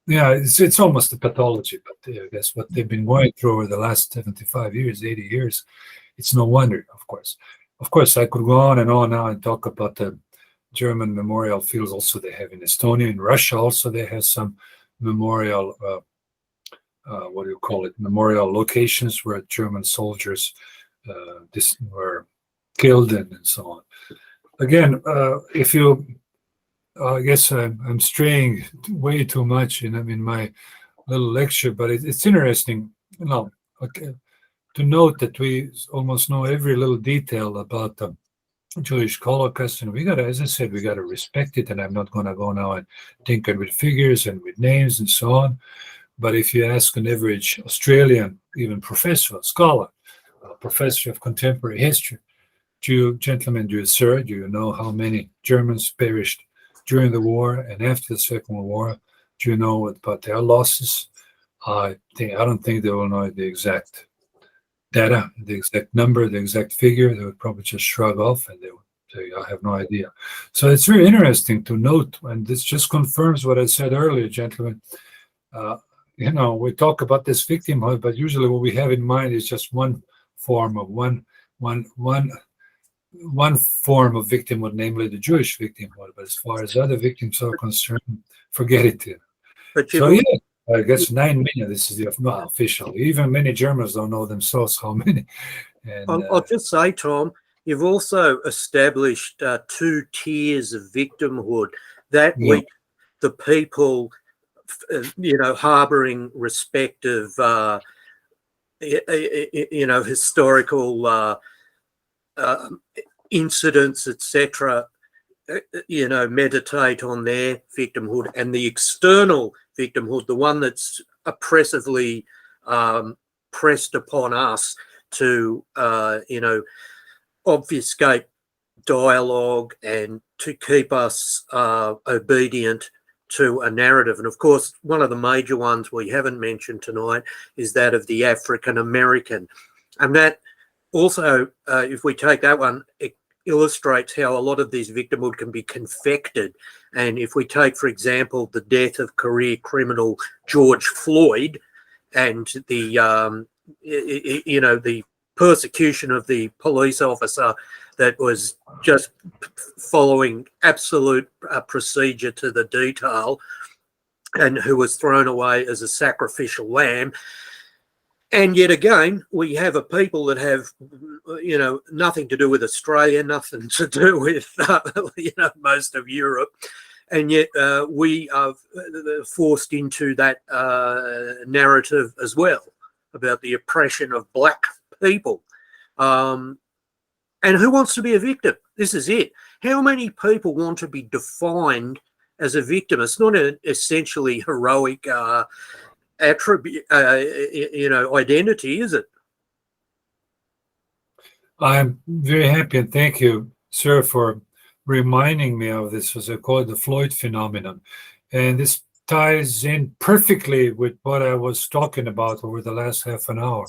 It's almost a pathology, but I guess what they've been going through over the last 75 years, 80 years, it's no wonder, of course. Of course, I could go on now and talk about the German memorial fields also they have in Estonia. In Russia also they have some memorial, memorial locations where German soldiers were killed and so on. Again, I guess I'm straying way too much in my little lecture, but it's interesting, to note that we almost know every little detail about the Jewish Holocaust, and we got to respect it. And I'm not going to go now and tinker with figures and with names and so on. But if you ask an average Australian, even professor, scholar, professor of contemporary history, do you know how many Germans perished during the war and after the Second World War? Do you know about their losses? I don't think they will know the exact data, the exact number, the exact figure. They would probably just shrug off and they would say, I have no idea. So it's very interesting to note, and this just confirms what I said earlier, gentlemen. We talk about this victimhood, but usually what we have in mind is just one form of victimhood, namely the Jewish victimhood. But as far as other victims are concerned, forget it. I guess 9 million. This is not official. Even many Germans don't know themselves how many. And, I'll just say, Tom, you've also established 2 tiers of victimhood. That week, the people, harbouring respective, historical incidents, etc., meditate on their victimhood, and the external victimhood, the one that's oppressively pressed upon us to, obfuscate dialogue and to keep us obedient to a narrative. And of course, one of the major ones we haven't mentioned tonight is that of the African American. And that also, if we take that one, illustrates how a lot of these victimhood can be confected. And if we take, for example, the death of career criminal George Floyd and the, the persecution of the police officer that was just following absolute procedure to the detail, and who was thrown away as a sacrificial lamb. And yet again, we have a people that have, nothing to do with Australia, nothing to do with, most of Europe. And yet we are forced into that narrative as well about the oppression of black people. And who wants to be a victim? This is it. How many people want to be defined as a victim? It's not an essentially heroic attribute, identity, is it? I'm very happy, and thank you, sir, for reminding me of this, as I call it, the Floyd phenomenon. And this ties in perfectly with what I was talking about over the last half an hour.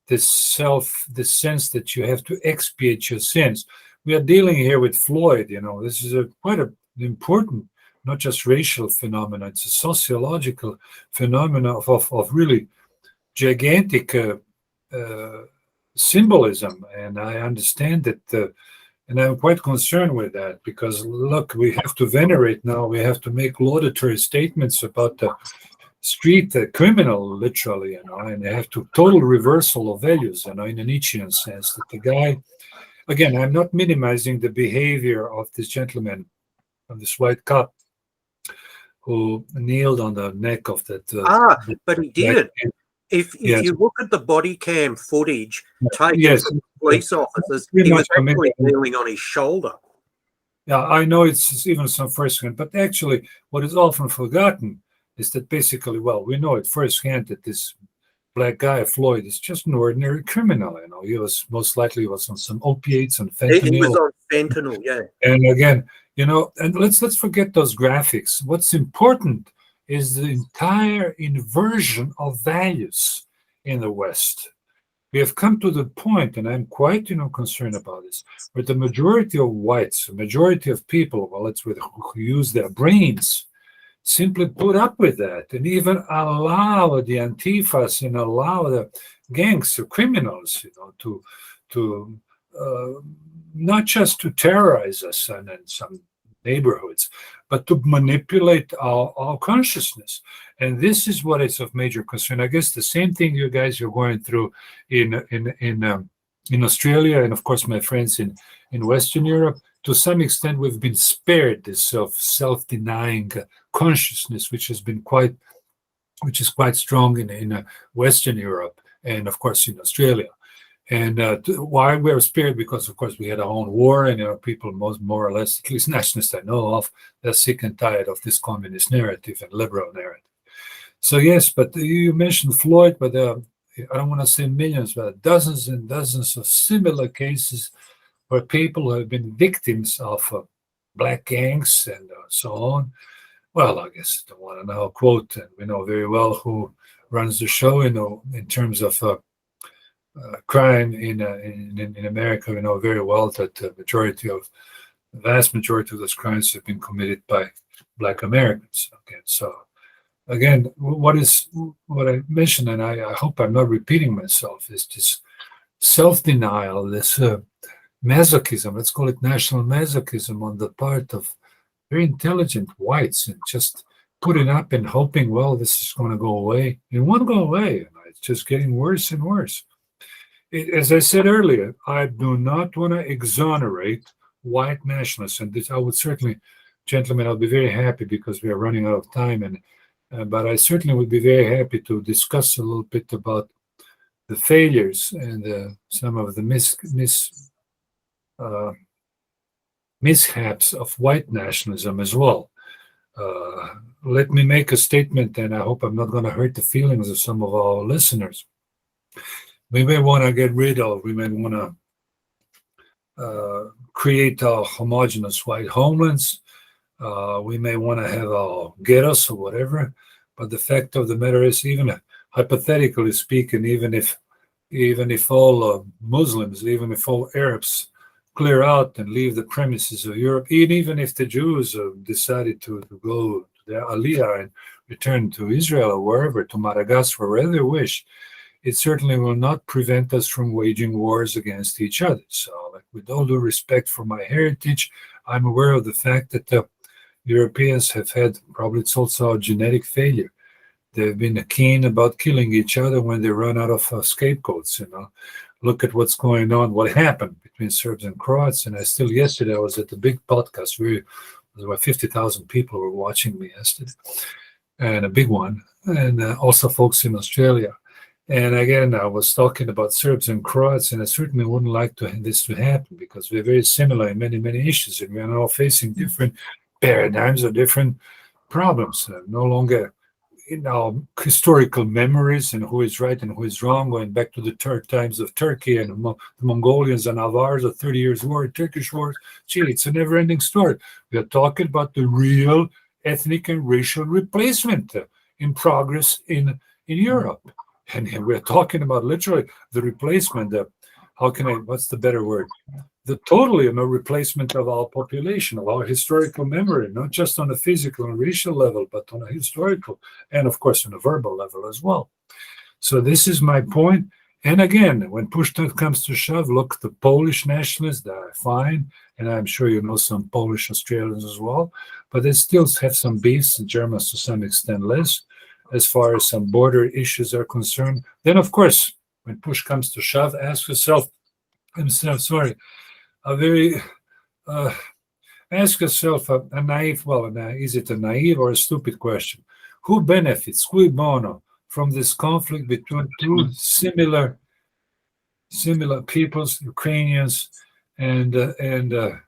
This sense that you have to expiate your sins. We are dealing here with Floyd, this is quite an important, not just racial phenomena, it's a sociological phenomena of really gigantic symbolism. And I understand that, and I'm quite concerned with that, because look, we have to venerate now, we have to make laudatory statements about the street criminal, literally, and they have to total reversal of values, in a Nietzschean sense, that the guy, again, I'm not minimizing the behavior of this gentleman, of this white cop, who kneeled on the neck of that. But he did. If you look at the body cam footage taken from police officers, he was actually kneeling on his shoulder. Yeah, I know it's even some firsthand, but actually what is often forgotten is that basically, we know it firsthand that this black guy, Floyd, is just an ordinary criminal. He was most likely on some opiates and fentanyl. He was on fentanyl, yeah. And again, and let's forget those graphics. What's important is the entire inversion of values in the West. We have come to the point, and I'm quite, concerned about this, where the majority of whites, the majority of people, who use their brains, simply put up with that and even allow the Antifas and allow the gangs, the criminals, to not just to terrorize us and in some neighborhoods, but to manipulate our consciousness. And this is what is of major concern. I guess the same thing you guys are going through in Australia, and of course my friends in Western Europe. To some extent, we've been spared this self-denying consciousness, which is quite strong in Western Europe, and of course in Australia. And why we are spared? Because of course we had our own war, and people more or less, at least nationalists I know of, they're sick and tired of this communist narrative and liberal narrative. So yes, but you mentioned Floyd, but I don't want to say millions, but dozens and dozens of similar cases where people have been victims of black gangs and so on. Well, I guess I don't want to now quote, and we know very well who runs the show, in terms of crime in America. We know very well that the vast majority of those crimes have been committed by black Americans. Okay, so again, what I mentioned, and I hope I'm not repeating myself, is this self-denial, this masochism, let's call it national masochism, on the part of very intelligent whites, and just putting up and hoping, this is going to go away. It won't go away. It's just getting worse and worse. As I said earlier, I do not want to exonerate white nationalists, and this I would certainly, gentlemen, I'll be very happy, because we are running out of time, but I certainly would be very happy to discuss a little bit about the failures and some of the mishaps of white nationalism as well. Let me make a statement, and I hope I'm not going to hurt the feelings of some of our listeners. We may want to create our homogeneous white homelands. We may want to have our ghettos or whatever, but the fact of the matter is, even hypothetically speaking, even if all Muslims, even if all Arabs clear out and leave the premises of Europe, even if the Jews decided to go to the Aliyah and return to Israel or wherever, to Madagascar, wherever they wish, it certainly will not prevent us from waging wars against each other. So, like, with all due respect for my heritage, I'm aware of the fact that the Europeans have had, probably it's also a genetic failure. They've been keen about killing each other when they run out of scapegoats, Look at what's going on, what happened between Serbs and Croats. And yesterday I was at the big podcast where about 50,000 people were watching me yesterday, and a big one, and also folks in Australia. And again, I was talking about Serbs and Croats, and I certainly wouldn't like this to happen, because we're very similar in many, many issues, and we are now facing different paradigms or different problems. No longer in our historical memories and who is right and who is wrong, going back to the times of Turkey and the Mongolians and Avars, the 30 Years' War, Turkish wars. Gee, it's a never-ending story. We are talking about the real ethnic and racial replacement in progress in Europe. And we're talking about literally the replacement, what's the better word? The totally replacement of our population, of our historical memory, not just on a physical and racial level, but on a historical and, of course, on a verbal level as well. So this is my point. And again, when push comes to shove, look, the Polish nationalists, they're fine, and I'm sure you know some Polish Australians as well, but they still have some beefs, the Germans to some extent less, as far as some border issues are concerned. Then, of course, when push comes to shove, ask yourself, ask yourself a naive, is it a naive or a stupid question? Who benefits, cui bono, from this conflict between two similar peoples, Ukrainians and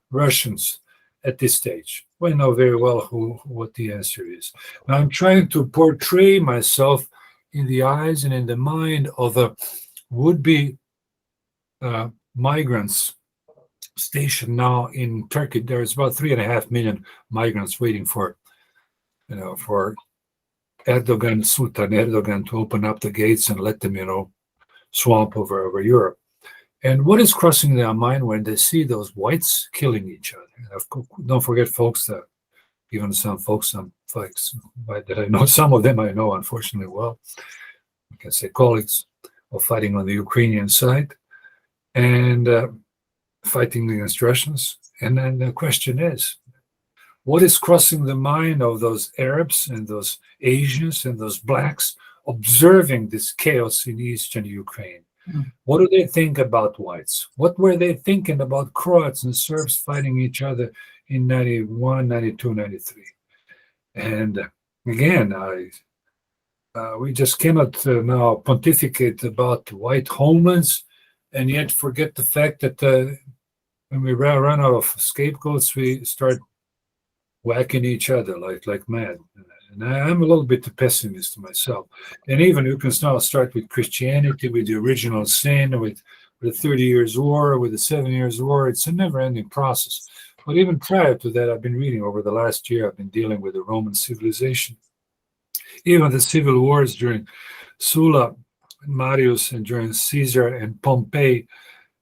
Russians at this stage? We know very well what the answer is. Now, I'm trying to portray myself in the eyes and in the mind of a would-be migrants stationed now in Turkey. There's about 3.5 million migrants waiting for Sultan Erdogan to open up the gates and let them, swamp over Europe. And what is crossing their mind when they see those whites killing each other? And of course, don't forget, folks, that even some folks that I know, some of them I know unfortunately well, I can say colleagues, are fighting on the Ukrainian side and fighting against Russians. And then the question is, what is crossing the mind of those Arabs and those Asians and those blacks observing this chaos in eastern Ukraine? What do they think about whites? What were they thinking about Croats and Serbs fighting each other in 91, 92, 93? And again, we just cannot now pontificate about white homelands and yet forget the fact that when we run out of scapegoats, we start whacking each other like mad. And I'm a little bit a pessimist myself. And even you can now start with Christianity, with the original sin, with the 30 Years' War, with the 7 Years' War. It's a never-ending process. But even prior to that, I've been reading over the last year, I've been dealing with the Roman civilization. Even the civil wars during Sulla, Marius, and during Caesar and Pompey.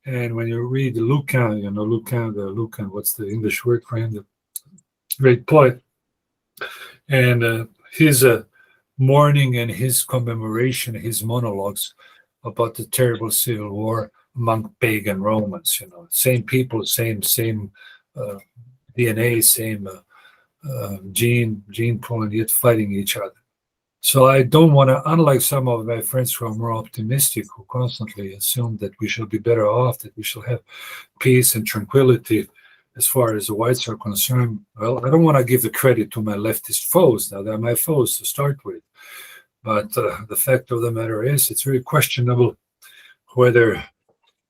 And when you read Lucan, Lucan, what's the English word for him? The great poet. And his mourning and his commemoration, his monologues about the terrible civil war among pagan Romans, same people, same DNA, same gene pool, and yet fighting each other. So I don't want to, unlike some of my friends who are more optimistic, who constantly assume that we shall be better off, that we shall have peace and tranquility as far as the whites are concerned. Well, I don't want to give the credit to my leftist foes. Now, they're my foes to start with. But the fact of the matter is, it's very questionable whether...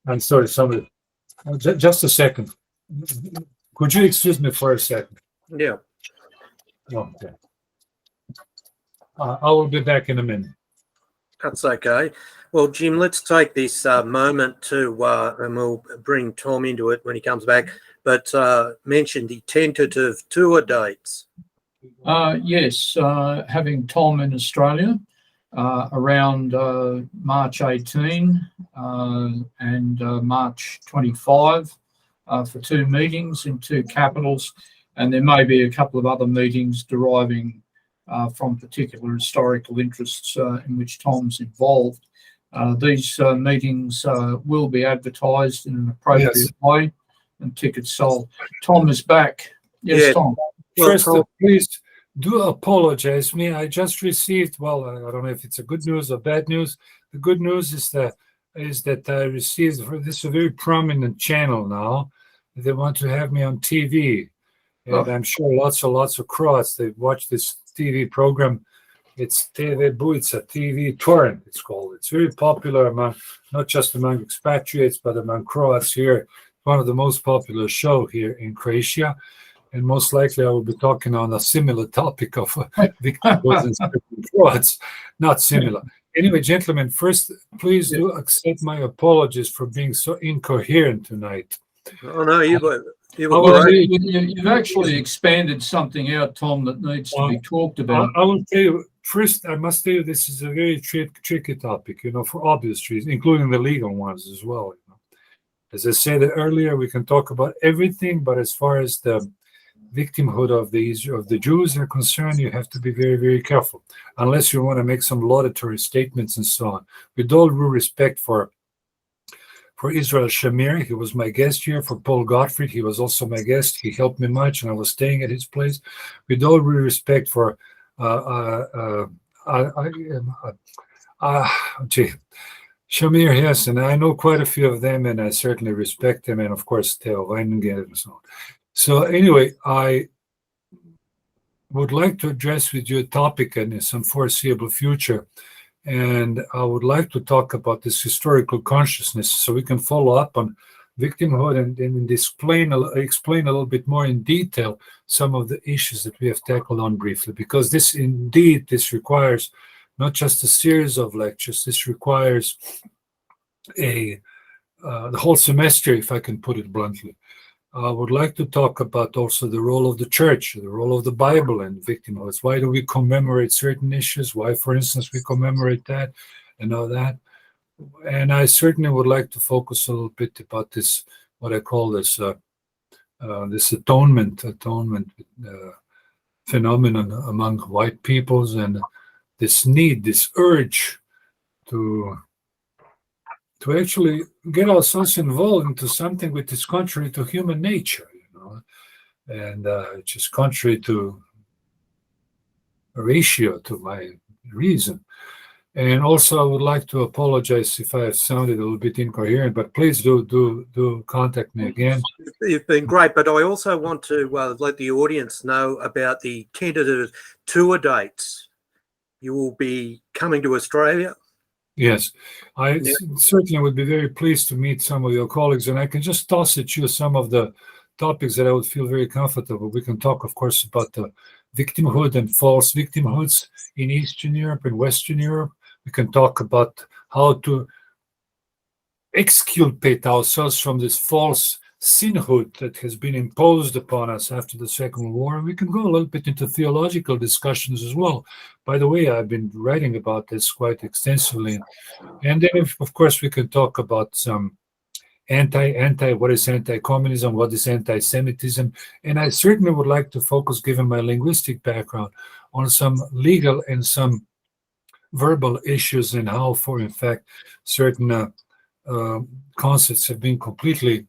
I'm sorry, somebody... just a second. Could you excuse me for a second? Yeah. Okay. I will be back in a minute. That's okay. Well, Jim, let's take this moment to, and we'll bring Tom into it when he comes back, but mention the tentative tour dates. Yes, having Tom in Australia around March 18 and March 25. for 2 meetings in 2 capitals, and there may be a couple of other meetings deriving from particular historical interests in which Tom's involved. These meetings will be advertised in an appropriate way and tickets sold. Tom is back. Yes, Tom. First, please do apologize me. I just received, well, I don't know if it's a good news or bad news. The good news is that I received, this is a very prominent channel now. They want to have me on TV. And I'm sure lots of Croats, they watch this TV program. It's TV Buica, TV Torrent, it's called. It's very popular among, not just among expatriates, but among Croats here. One of the most popular show here in Croatia. And most likely I will be talking on a similar topic of victimhood and Croats, not similar. Anyway, gentlemen, first, please do accept my apologies for being so incoherent tonight. Oh, no, you've actually expanded something out, Tom, that needs to be talked about. I will tell you, first, I must tell you, this is a very tricky topic, for obvious reasons, including the legal ones as well. As I said earlier, we can talk about everything, but as far as the victimhood of the Jews are concerned, you have to be very, very careful, unless you want to make some laudatory statements and so on. With all due respect for Israel Shamir, he was my guest here. For Paul Gottfried, he was also my guest. He helped me much, and I was staying at his place. With all due respect for Shamir, yes, and I know quite a few of them, and I certainly respect them, and of course Theo Weininger and so on. So anyway, I would like to address with you a topic in some foreseeable future, and I would like to talk about this historical consciousness so we can follow up on victimhood and explain a little bit more in detail some of the issues that we have tackled on briefly, because this requires not just a series of lectures, this requires the whole semester, if I can put it bluntly. I would like to talk about also the role of the church, the role of the Bible in victimhood. Why do we commemorate certain issues? Why, for instance, we commemorate that and all that? And I certainly would like to focus a little bit about this, what I call this atonement phenomenon among white peoples, and this need, this urge to actually get ourselves involved into something which is contrary to human nature, and which is contrary to a ratio, to my reason. And also, I would like to apologize if I have sounded a little bit incoherent, but please do contact me again. You've been great, but I also want to let the audience know about the tentative tour dates. You will be coming to Australia. Yes, I certainly would be very pleased to meet some of your colleagues, and I can just toss at you some of the topics that I would feel very comfortable. We can talk, of course, about the victimhood and false victimhoods in Eastern Europe and Western Europe. We can talk about how to exculpate ourselves from this false sinhood that has been imposed upon us after the Second World War. And we can go a little bit into theological discussions as well. By the way, I've been writing about this quite extensively. And then, of course, we can talk about some what is anti-communism, what is anti-Semitism. And I certainly would like to focus, given my linguistic background, on some legal and some verbal issues and how, in fact, certain concepts have been completely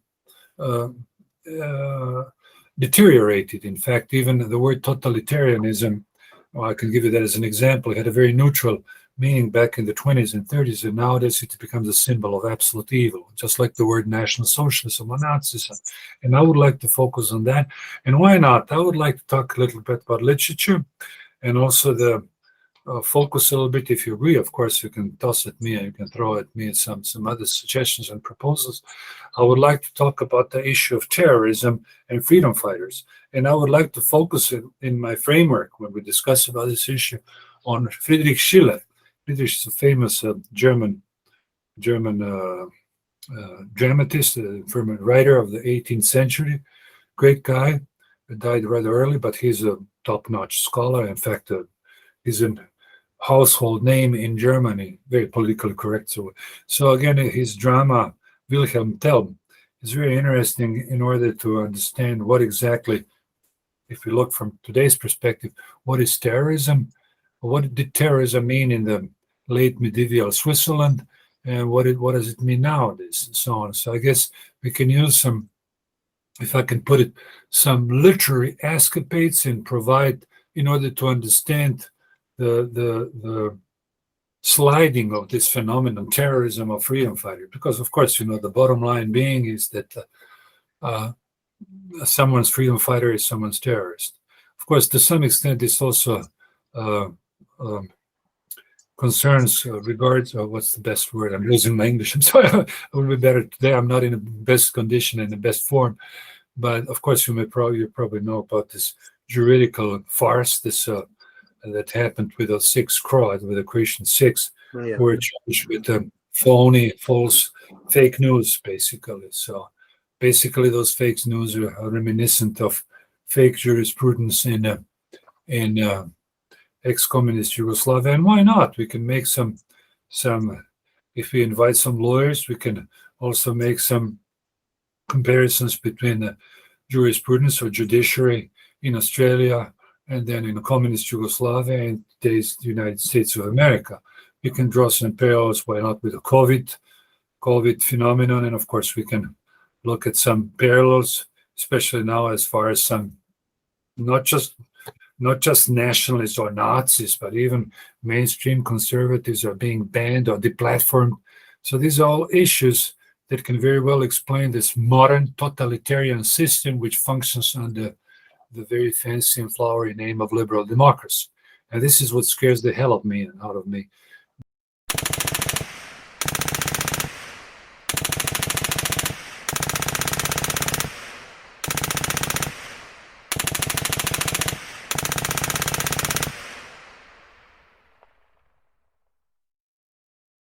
deteriorated. In fact, even the word totalitarianism, I can give you that as an example, it had a very neutral meaning back in the 20s and 30s, and nowadays it becomes a symbol of absolute evil, just like the word National Socialism or Nazism. And I would like to focus on that. And why not? I would like to talk a little bit about literature, and also the focus a little bit, if you agree, of course, you can toss at me and you can throw at me some other suggestions and proposals. I would like to talk about the issue of terrorism and freedom fighters. And I would like to focus in my framework, when we discuss about this issue, on Friedrich Schiller. Friedrich is a famous German dramatist, German writer of the 18th century. Great guy. He died rather early, but he's a top-notch scholar. In fact, he's a household name in Germany, very politically correct. So again, his drama, Wilhelm Tell, is very interesting in order to understand what exactly, if we look from today's perspective, what is terrorism? What did terrorism mean in the late medieval Switzerland? And what does it mean nowadays, and so on. So I guess we can use some, if I can put it, some literary escapades and provide, in order to understand the sliding of this phenomenon, terrorism of freedom fighters. Because of course, the bottom line being is that someone's freedom fighter is someone's terrorist. Of course, to some extent, this also concerns regards, what's the best word? I'm losing my English. I'm sorry. It will be better today. I'm not in the best condition and the best form. But of course, you probably know about this juridical farce, this that happened with the 6 Croats, with the Croatian 6, who were charged with false, fake news, basically. So basically, those fake news are reminiscent of fake jurisprudence in ex-communist Yugoslavia. And why not? We can make some. If we invite some lawyers, we can also make some comparisons between the jurisprudence or judiciary in Australia and then in the communist Yugoslavia and today's United States of America. We can draw some parallels, why not, with the COVID phenomenon. And of course, we can look at some parallels, especially now as far as some, not just nationalists or Nazis, but even mainstream conservatives are being banned or deplatformed. So these are all issues that can very well explain this modern totalitarian system which functions under the very fancy and flowery name of liberal democracy. And this is what scares the hell out of me,